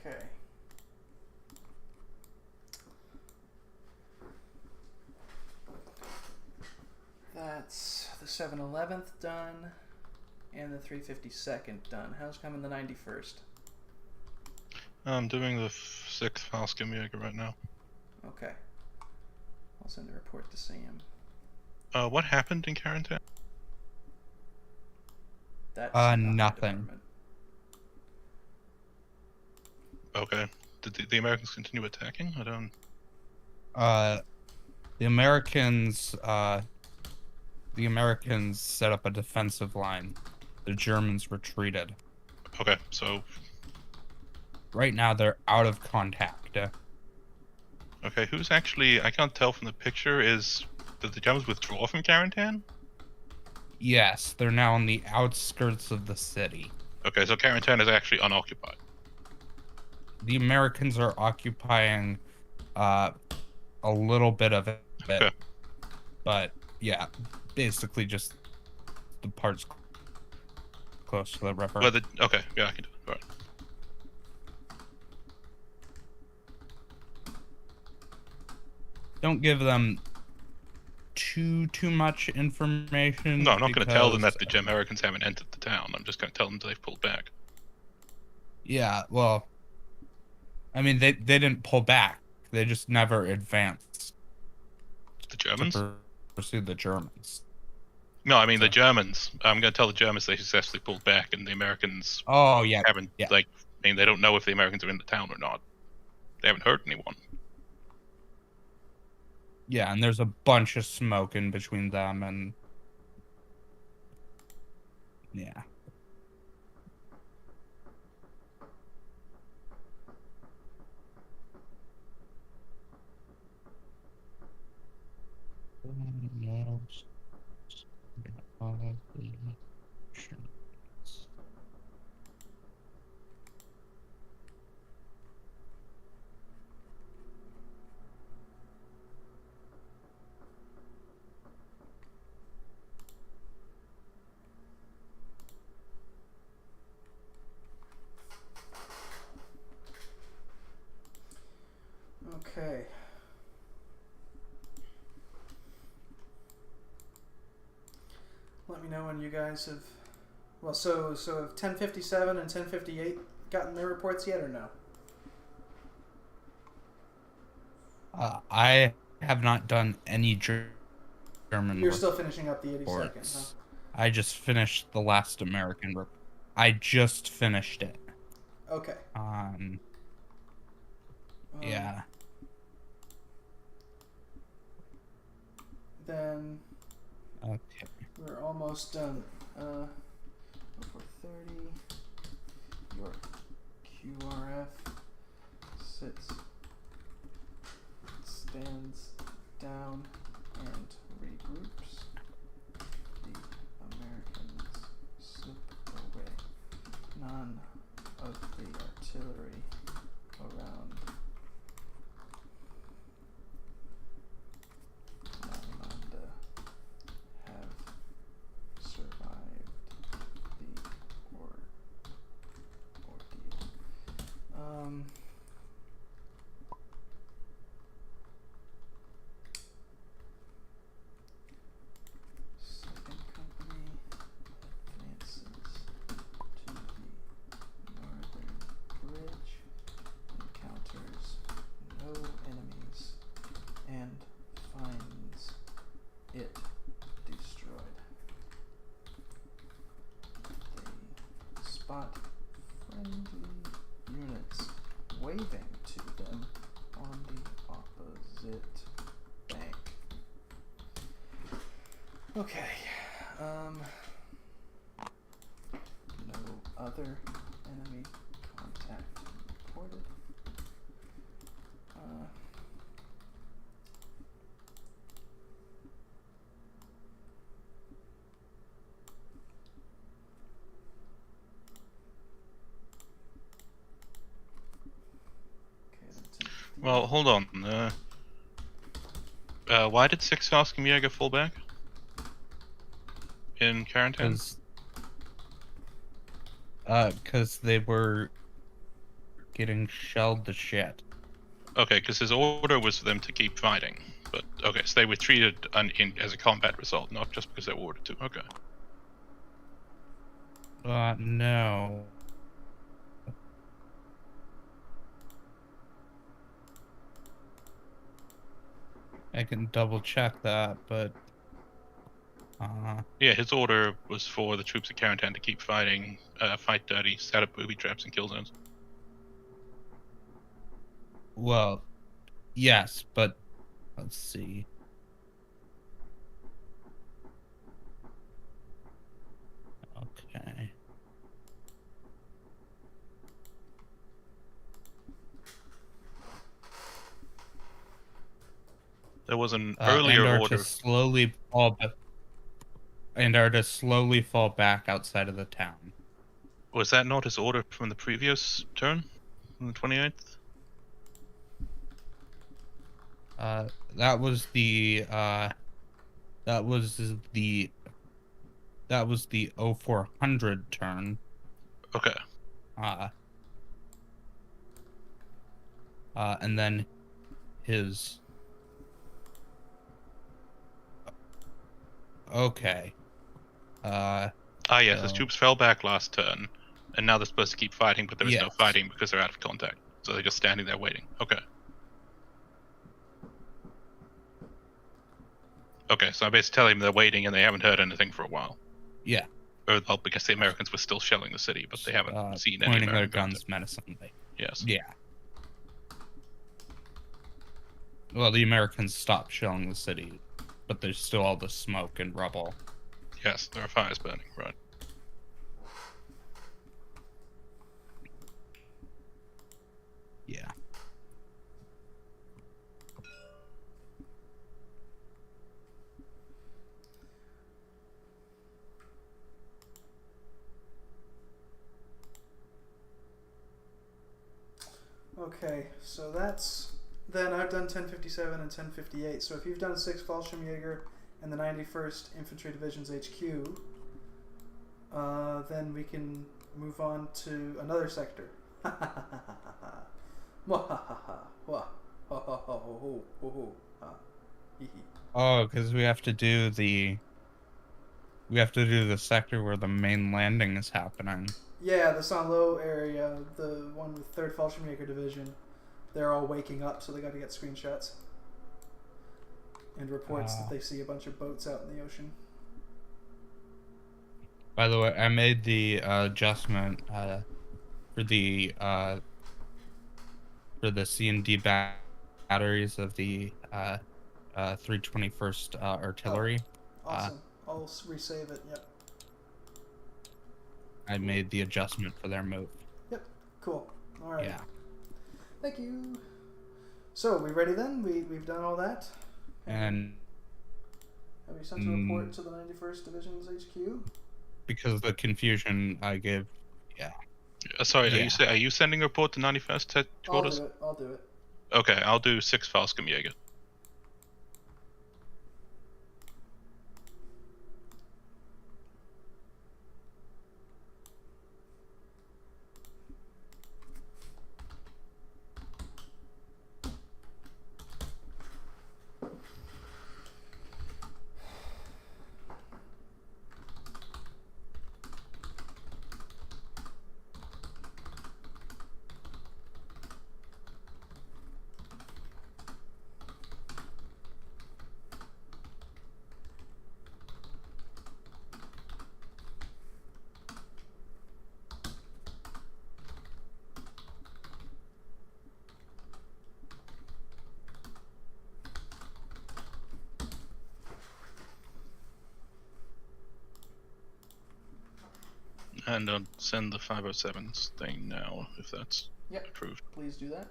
Okay. That's the 711th done, and the 352nd done. How's coming the 91st? I'm doing the 6th Falskemjäger right now. Okay. I'll send a report to Sam. What happened in Carentan? That's not my nothing. department. Okay. Did the Americans continue attacking? I don't... The Americans set up a defensive line. The Germans retreated. Okay, so... Right now, they're out of contact. Okay, who's actually... I can't tell from the picture, did the Germans withdraw from Carentan? Yes, they're now on the outskirts of the city. Okay, so Carentan is actually unoccupied. The Americans are occupying a little bit of it. Okay. But, yeah, basically just the parts close to the river. Okay, yeah, I can do it. All right. Don't give them too much information. No, I'm not going to tell them because, that the Americans haven't entered the town. I'm just going to tell them they've pulled back. Yeah, well, I mean, they didn't pull back. They just never advanced The to Germans? pursue the Germans. No, I mean the So- Germans. I'm going to tell the Germans they successfully pulled back, and the Americans Oh, yeah. haven't, yeah. like, I mean, they don't know if the Americans are in the town or not. They haven't hurt anyone. Yeah, and there's a bunch of smoke in between them, and yeah. Okay. Let me know when you guys have. Well, so have 1057 and 1058 gotten their reports yet, or no? I have not done any German You're still finishing up the 82nd, huh? reports. I just finished the last American report. I just finished it. Okay. Yeah. Then Okay. we're almost done. 430. Your QRF stands down and regroups. The Americans slip away. None of the artillery around Namanda have survived the ordeal. Second company advances to the northern bridge, encounters no enemies, and finds it destroyed. They spot friendly units waving to them on the opposite bank. Okay. No other enemy contact reported. Okay, that's it. Well, hold on. Why did 6 Jäger fall back? In quarantine? Because they were getting shelled to shit. Okay, because his order was for them to keep fighting. But, okay, so they were treated as a combat result, not just because they were ordered to. Okay. No. I can double check that, but Yeah, his order was for the troops at Carentan to keep fighting, fight dirty, set up booby traps and kill zones. well, yes, but let's see. Okay. There was an earlier order. And are to slowly fall back outside of the town. Was that not his order from the previous turn? On the 28th? That was the 0400 turn. Okay. And then his Okay. Yes, his So- troops fell back last turn, and now they're supposed to keep fighting, but there is no Yes. fighting because they're out of contact. So they're just standing there waiting. Okay. Okay, so I basically tell him they're waiting and they haven't heard anything for a while. Yeah. Or well, because the Americans were still shelling the city, but they haven't seen any pointing their American guns menacingly. Yes. Yeah. Well, the Americans stopped shelling the city, but there's still all the smoke and rubble. Yes, there are fires burning, right. Yeah. Okay, so that's... Then I've done 1057 and 1058. So if you've done 6 Fallschirmjäger and the 91st Infantry Division's HQ, then we can move on to another sector. Oh, because we have to do the sector where the main landing is happening. Yeah, the Saint-Lô area, the one with 3rd Fallschirmjäger Division, they're all waking up, so they got to get screenshots and reports that they see a bunch of boats out in the ocean. By the way, I made the adjustment for the C and D batteries of the 321st Artillery. Awesome. I'll resave it. Yep. I made the adjustment for their move. Yep. Cool. All right. Yeah. Thank you. So, we ready then? We've done all that? And have you sent a report to the 91st Division's HQ? Because of the confusion I gave, yeah. Sorry, Yeah. are you sending a report to 91st headquarters? I'll do it. Okay, I'll do 6 Fallschirmjäger. And I'll send the 507s thing now, if that's approved. Please do that.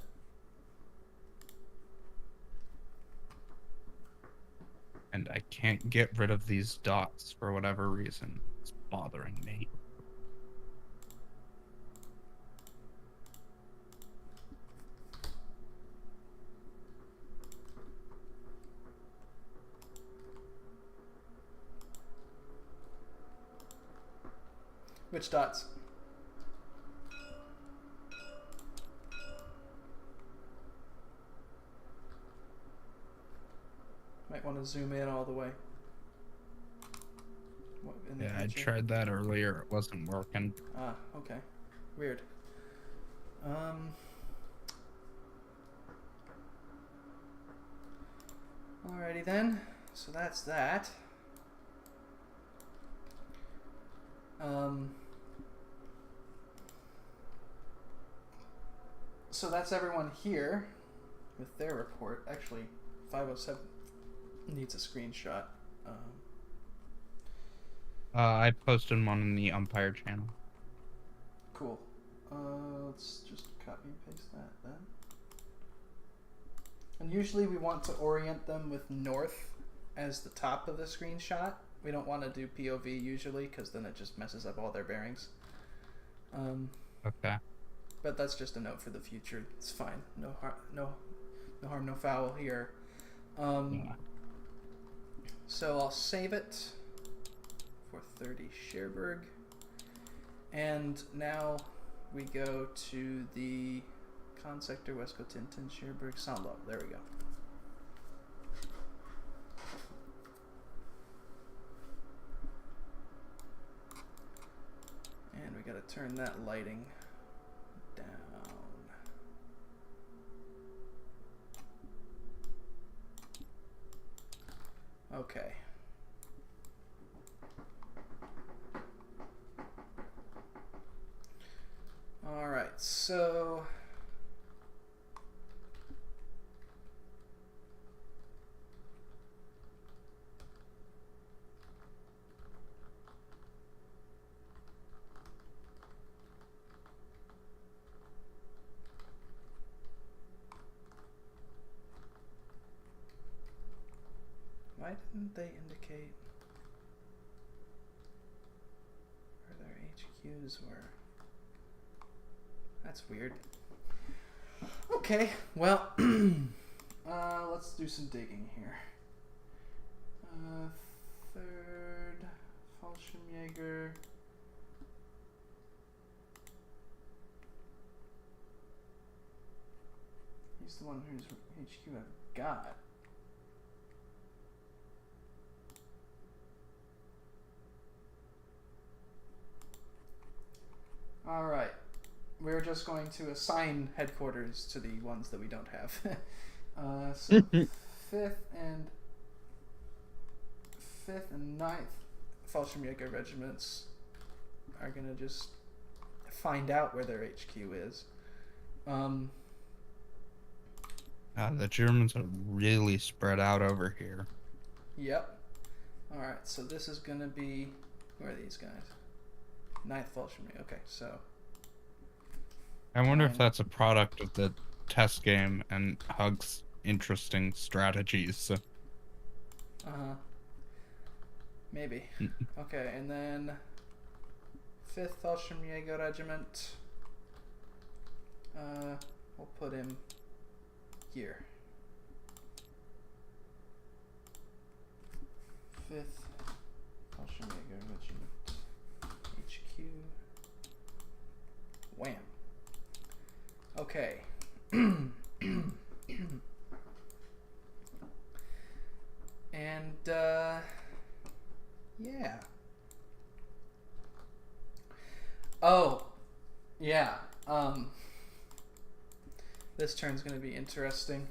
And I can't get rid of these dots for whatever reason. It's bothering me. Which dots? Might want to zoom in all the way. Yeah, I tried that earlier. It wasn't working. Ah, okay. Weird. Alrighty then. So that's that. So that's everyone here with their report. Actually, 507 needs a screenshot. I posted one in the Umpire channel. Cool. Let's just copy and paste that then. And usually we want to orient them with north as the top of the screenshot. We don't want to do POV usually because then it just messes up all their bearings. Okay. But that's just a note for the future. It's fine. No harm, no foul here. Yeah. So I'll save it for 30 Cherbourg. And now we go to the Con Sector, West Cotentin, Cherbourg, Saint-Lô. There we go. turn that lighting down. Okay. All right, so why didn't they indicate where their HQs were? That's weird. Okay, well, let's do some digging here. Third Fallschirmjäger. He's the one whose HQ I've got. All right. We're just going to assign headquarters to the ones that we don't have. So 5th and 9th Fallschirmjäger regiments are going to just find out where their HQ is. The Germans are really spread out over here. Yep. Alright, so this is going to be... Where are these guys? 9th Fallschirmjäger. Okay, so... I wonder if that's a product of the test game and Hug's interesting strategies. Uh-huh. Maybe. Okay, and then 5th Fallschirmjäger Regiment. We'll put him here. 5th Fallschirmjäger Regiment. HQ. Wham. Okay. And, yeah. Oh, yeah. This turn's gonna be interesting.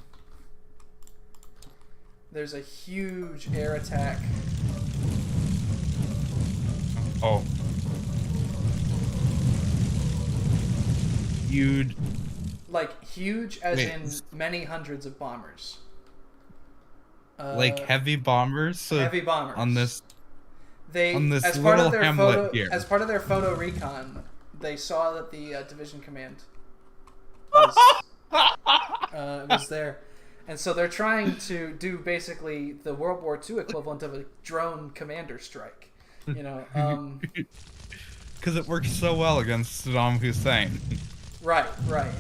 There's a huge air attack. Oh. Huge. Like, huge as in many hundreds of bombers. Like heavy bombers? Heavy bombers. On this as part little of their hamlet photo, here. As part of their photo recon, they saw that the division command was there. And so they're trying to do basically the World War II equivalent of a drone commander strike. You know, because it works so well against Saddam Hussein. Right.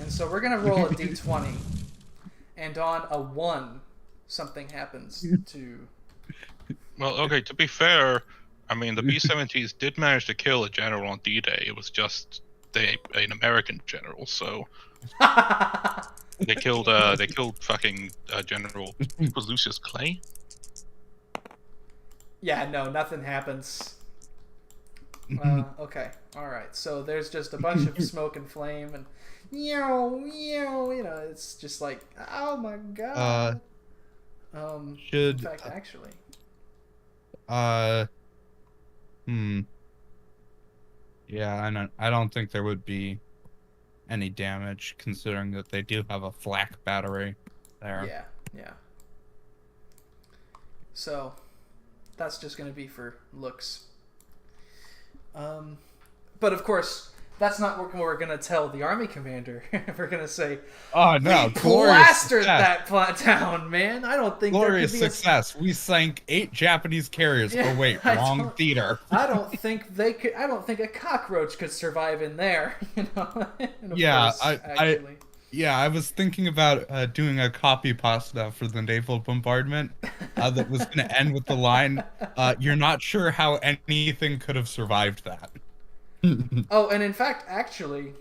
And so we're gonna roll a d20, and on a 1, something happens to. Well, okay. To be fair, I mean the B-70s did manage to kill a general on D-Day. It was just an American general, so they killed fucking General. Was Lucius Clay? Yeah, no, nothing happens. Okay, all right. So there's just a bunch of smoke and flame, and you know, it's just like, oh my god. In fact, actually. Yeah, I don't think there would be any damage, considering that they do have a flak battery there. Yeah. So, that's just going to be for looks. But of course, that's not what we're going to tell the army commander. We're going to say, "Oh no, we plastered that town, man. I don't think glorious there could be success. We sank 8 Japanese carriers. Yeah, oh wait, wrong theater. I don't think they could. I don't think a cockroach could survive in there. You know. And of Yeah, course, I was thinking about doing a copy pasta for the naval bombardment that was going to end with the line, "You're not sure how anything could have survived that." Oh, and in fact, actually,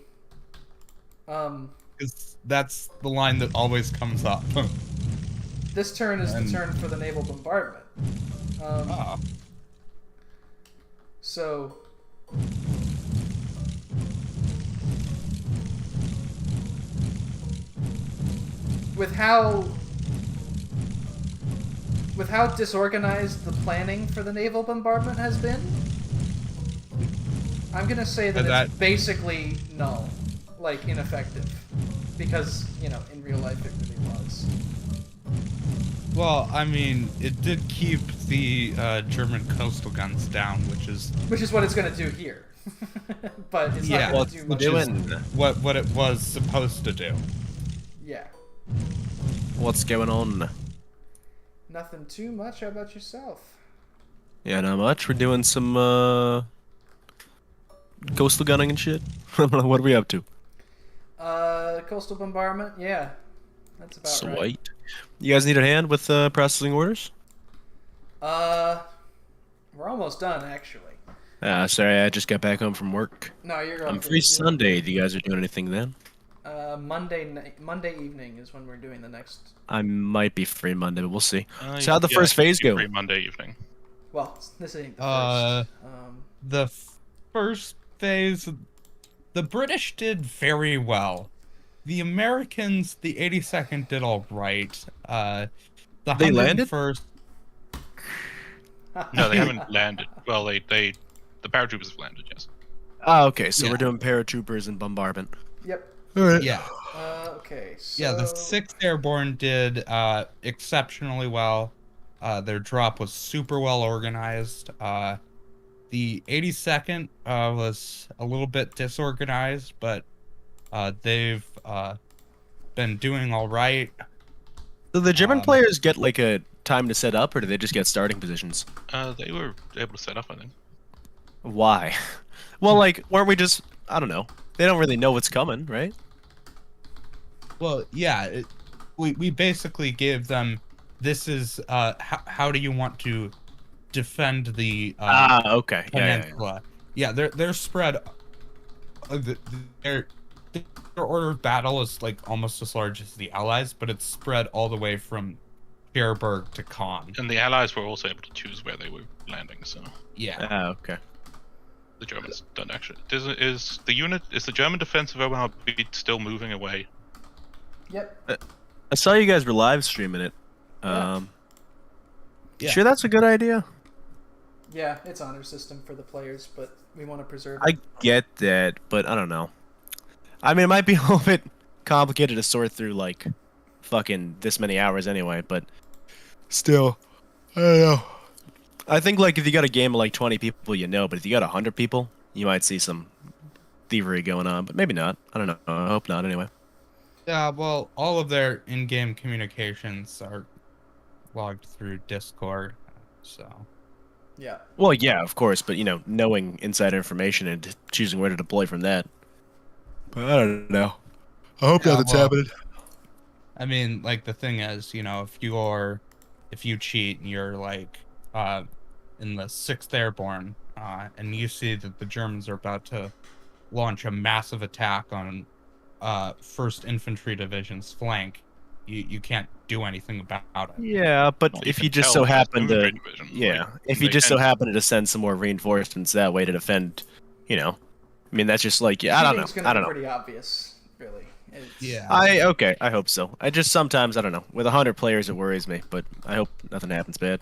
because that's the line that always comes up. This turn is the turn for the naval bombardment. So, with how disorganized the planning for the naval bombardment has been, I'm gonna say that it's basically null, like ineffective, because in real life it really was. Well, I mean, it did keep the German coastal guns down, which is what it's gonna do here. But it's not gonna do much. What it was supposed to do. Yeah. What's going on? Nothing too much. How about yourself? Yeah, not much. We're doing some coastal gunning and shit. What are we up to? Coastal bombardment. Yeah, that's about right. Sweet. You guys need a hand with processing orders? We're almost done actually. Sorry, I just got back home from work. No, you're. I'm free Sunday. Do you guys are doing anything then? Monday evening is when we're doing the next. I might be free Monday, but we'll see. So how'd the first phase go? Free Monday evening. Well, this ain't the first. The first phase, the British did very well. The Americans, the 82nd, did all right. They landed first. No, they haven't landed. Well, the paratroopers have landed, yes. Oh, okay. So we're doing paratroopers and bombardment. Yep. All right. Yeah. Okay. So... Yeah, the 6th Airborne did exceptionally well. Their drop was super well organized. The 82nd was a little bit disorganized, but they've been doing all right. Do the German players get like a time to set up, or do they just get starting positions? They were able to set up, I think. Why? Well, like, weren't we just... I don't know. They don't really know what's coming, right? Well, yeah. We basically gave them... This is... how do you want to defend the... okay. peninsula? Yeah, they're spread... Their order of battle is like almost as large as the Allies, but it's spread all the way from Cherbourg to Caen. And the Allies were also able to choose where they were landing, so... Yeah. Okay. The Germans don't actually... Is the German defensive Omaha beat still moving away? Yep. I saw you guys were live streaming it. Yeah. Yeah. Sure that's a good idea? Yeah, it's honor system for the players, but we want to preserve it. I get that, but I don't know. I mean, it might be a little bit complicated to sort through, like, fucking this many hours anyway, but still, I don't know. I think, like, if you got a game of, like, 20 people, but if you got 100 people, you might see some thievery going on, but maybe not. I don't know. I hope not, anyway. Yeah, well, all of their in-game communications are logged through Discord, so... Yeah. Well, yeah, of course, but, knowing inside information and choosing where to deploy from that. But I don't know. I hope nothing's happening. I mean, like, the thing is, if you cheat and you're, like, in the 6th Airborne, and you see that the Germans are about to launch a massive attack on 1st Infantry Division's flank, you can't do anything about it. Yeah, but if you just so happen to... Yeah, if you just so happen to send some more reinforcements that way to defend, I mean, that's just like, I don't know. It's going to be pretty obvious, really. Yeah. I hope so. I just sometimes, I don't know. With 100 players, it worries me, but I hope nothing happens bad.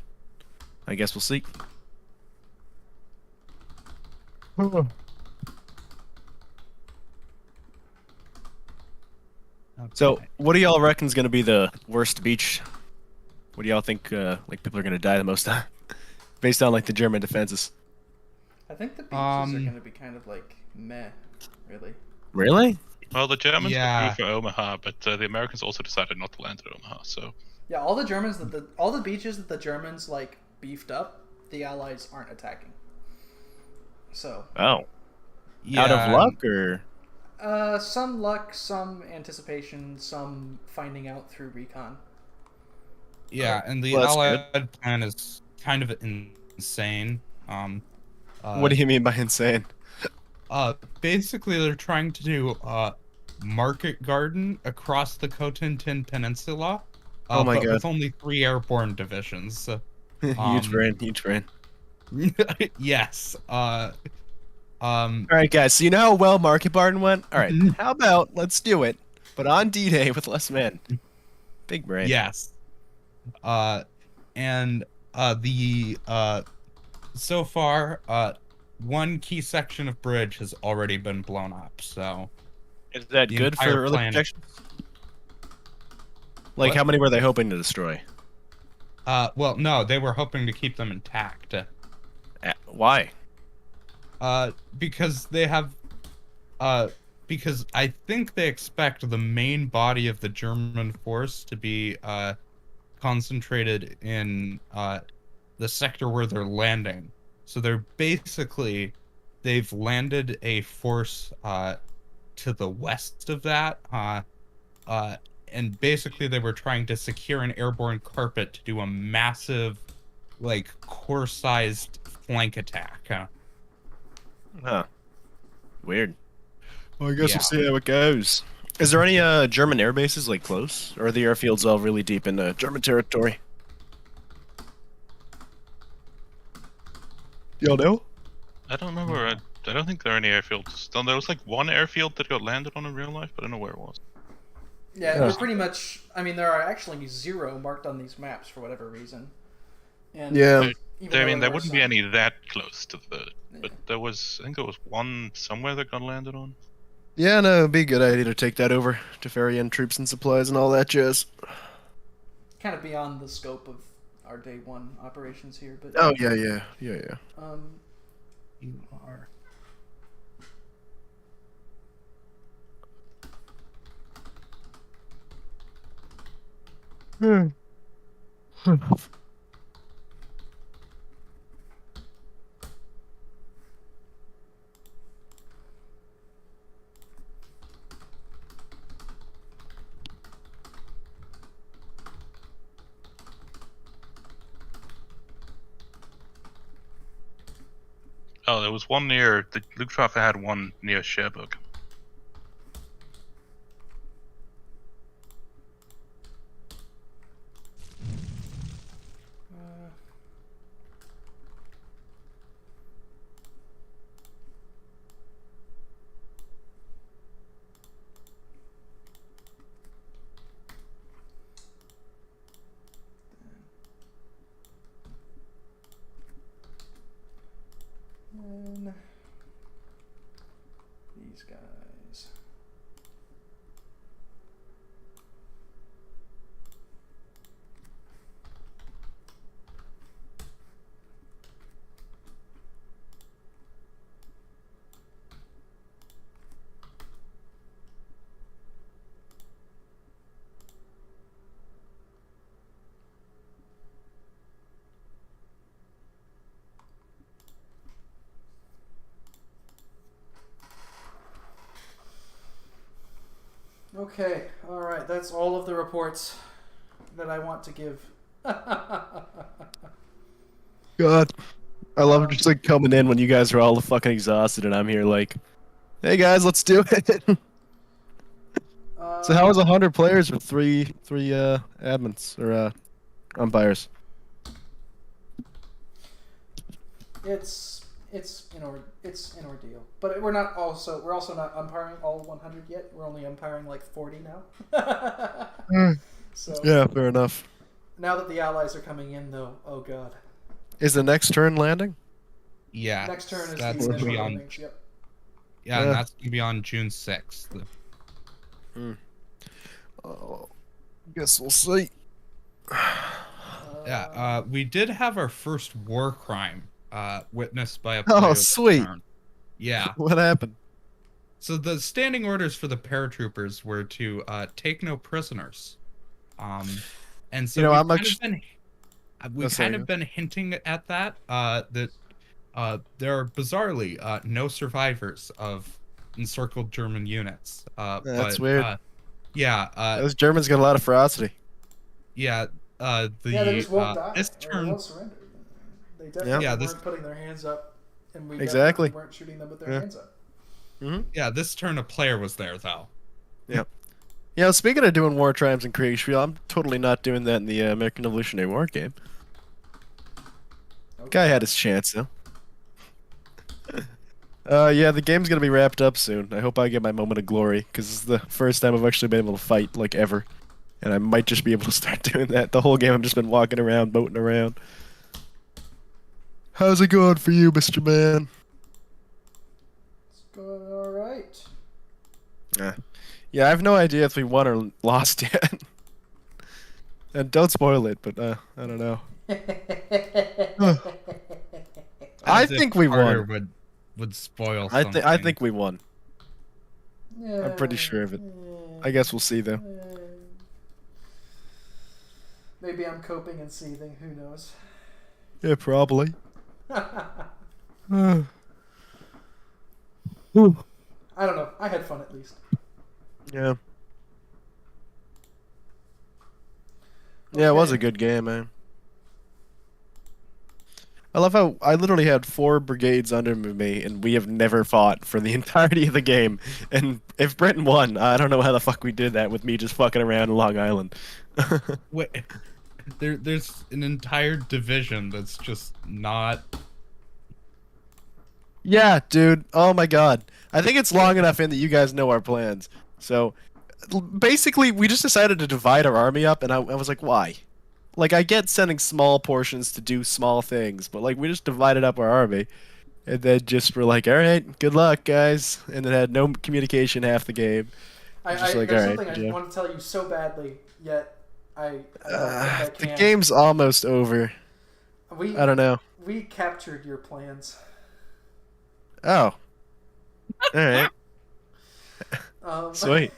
I guess we'll see. So, what do y'all reckon is going to be the worst beach? What do y'all think, like, people are going to die the most on? Based on, like, the German defenses. I think the beaches are going to be kind of, like, meh, really. Really? Well, the Germans were for Omaha, but the Americans also decided not to land at Omaha, so... Yeah, all the beaches that the Germans, like, beefed up, the Allies aren't attacking. So... Oh. Yeah. Out of luck, or...? Some luck, some anticipation, some finding out through recon. Yeah, and the Allied plan is kind of insane. What do you mean by insane? Basically, they're trying to do market garden across the Cotentin Peninsula. Oh my god! With only 3 airborne divisions. Huge brain. Yes. All right, guys. So you know how well Market Barden went? All right. How about let's do it, but on D-Day with less men. Big brain. Yes. And so far, one key section of bridge has already been blown up. So Is that the good for entire early plan- protection? Like, What? how many were they hoping to destroy? well, no, they were hoping to keep them intact. Why? Because they have, because I think they expect the main body of the German force to be concentrated in the sector where they're landing. So they've landed a force to the west of that, and basically they were trying to secure an airborne carpet to do a massive, like, core-sized flank attack. Huh. Weird. Well, I guess Yeah. we'll see how it goes. Is there any German air bases like close, or are the airfields all really deep in German territory? Y'all know? I don't remember. I don't think there are any airfields. There was like one airfield that got landed on in real life, but I don't know where it was. Yeah, Yeah. they're pretty much. I mean, there are actually 0 marked on these maps for whatever reason. And Yeah. even I though mean, there were wouldn't be some- any that close to the. Yeah. But I think there was one somewhere that got landed on. Yeah, no, it'd be a good idea to take that over to ferry in troops and supplies and all that jazz. kind of beyond the scope of our day 1 operations here, but Oh, yeah. You are. Oh, there was one near the Luftwaffe had one near Cherbourg. and these guys. Okay, alright, that's all of the reports that I want to give. God. I love just like coming in when you guys are all fucking exhausted and I'm here like, hey guys, let's do it. So how was 100 players with three admins or umpires? It's an ordeal, but we're also not umpiring all 100 yet. We're only umpiring like 40 now. So Yeah, fair enough. now that the allies are coming in, though, oh god. Is the next turn landing? Yeah. Next turn is that's the gonna be initial on. landings. Yep. Yeah, Yeah. and that's gonna be on June 6th. Oh, guess we'll see. Yeah, we did have our first war crime witnessed by a Oh, player this sweet. turn. Yeah. What happened? So the standing orders for the paratroopers were to take no prisoners. And so You know, we've I'm kind actu- of been, we've Oh, sorry, kind of been hinting at that, that there are bizarrely no survivors of encircled German units. That's but, weird. Yeah, Those Germans got a lot of ferocity. yeah, Yeah, they just won't die. this Or they turn, won't surrender. They definitely Yeah, weren't this- putting their hands up, and we Exactly. definitely weren't shooting them with their Yeah. hands up. yeah, this turn a player was there though. Yeah, speaking of doing war crimes in Kriegspiel, I'm totally not doing that in the American Revolutionary War game. Okay. Guy had his chance, though. Yeah, the game's gonna be wrapped up soon. I hope I get my moment of glory, because this is the first time I've actually been able to fight, like, ever. And I might just be able to start doing that. The whole game I've just been walking around, boating around. How's it going for you, Mr. Man? It's going all right. Yeah, I have no idea if we won or lost yet. And don't spoil it, but I don't know. I As if think we Carter won. would spoil I something. think we won. I'm pretty sure of it. I guess we'll see though. Maybe I'm coping and seething. Who knows? Yeah, probably. I don't know. I had fun at least. Yeah. Yeah, it was a Okay. good game, man. I love how I literally had 4 brigades under me, and we have never fought for the entirety of the game. And if Britain won, I don't know how the fuck we did that with me just fucking around in Long Island. Wait, there's an entire division that's just not. Yeah, dude. Oh my god. I think it's long enough in that you guys know our plans. So, basically, we just decided to divide our army up, and I was like, why? Like, I get sending small portions to do small things, but, like, we just divided up our army. And then just were like, alright, good luck, guys. And then had no communication half the game. Just like, there's alright, something yeah. I want to tell you so badly, yet I don't think I The can. game's almost over. We I don't know. we captured your plans. Oh. Alright. Sweet.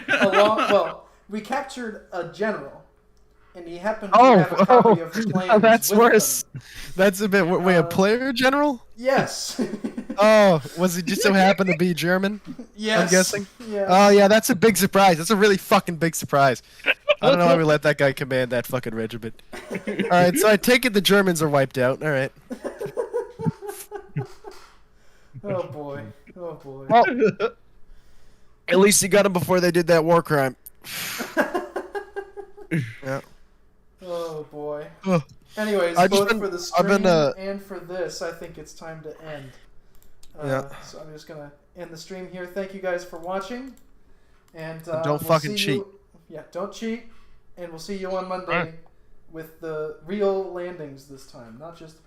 Well, we captured a general, and he happened to have a copy of the plans that's with worse. them. That's a bit. Wait, a player general? Yes. Oh, was he just so happened to be German? Yes. I'm guessing. Yes. Oh yeah, that's a big surprise. That's a really fucking big surprise. I don't know why we let that guy command that fucking regiment. All right, so I take it the Germans are wiped out. All right. Oh boy. Oh boy. Well, at least he got them before they did that war crime. Yeah. Oh boy. Ugh. Anyways, I've just both been- for the I've stream been, and for this, I think it's time to end. Yeah. So I'm just gonna end the stream here. Thank you guys for watching, and Don't we'll fucking see cheat. You, yeah, don't cheat, and we'll see you on Monday Right. with the real landings this time, not just the.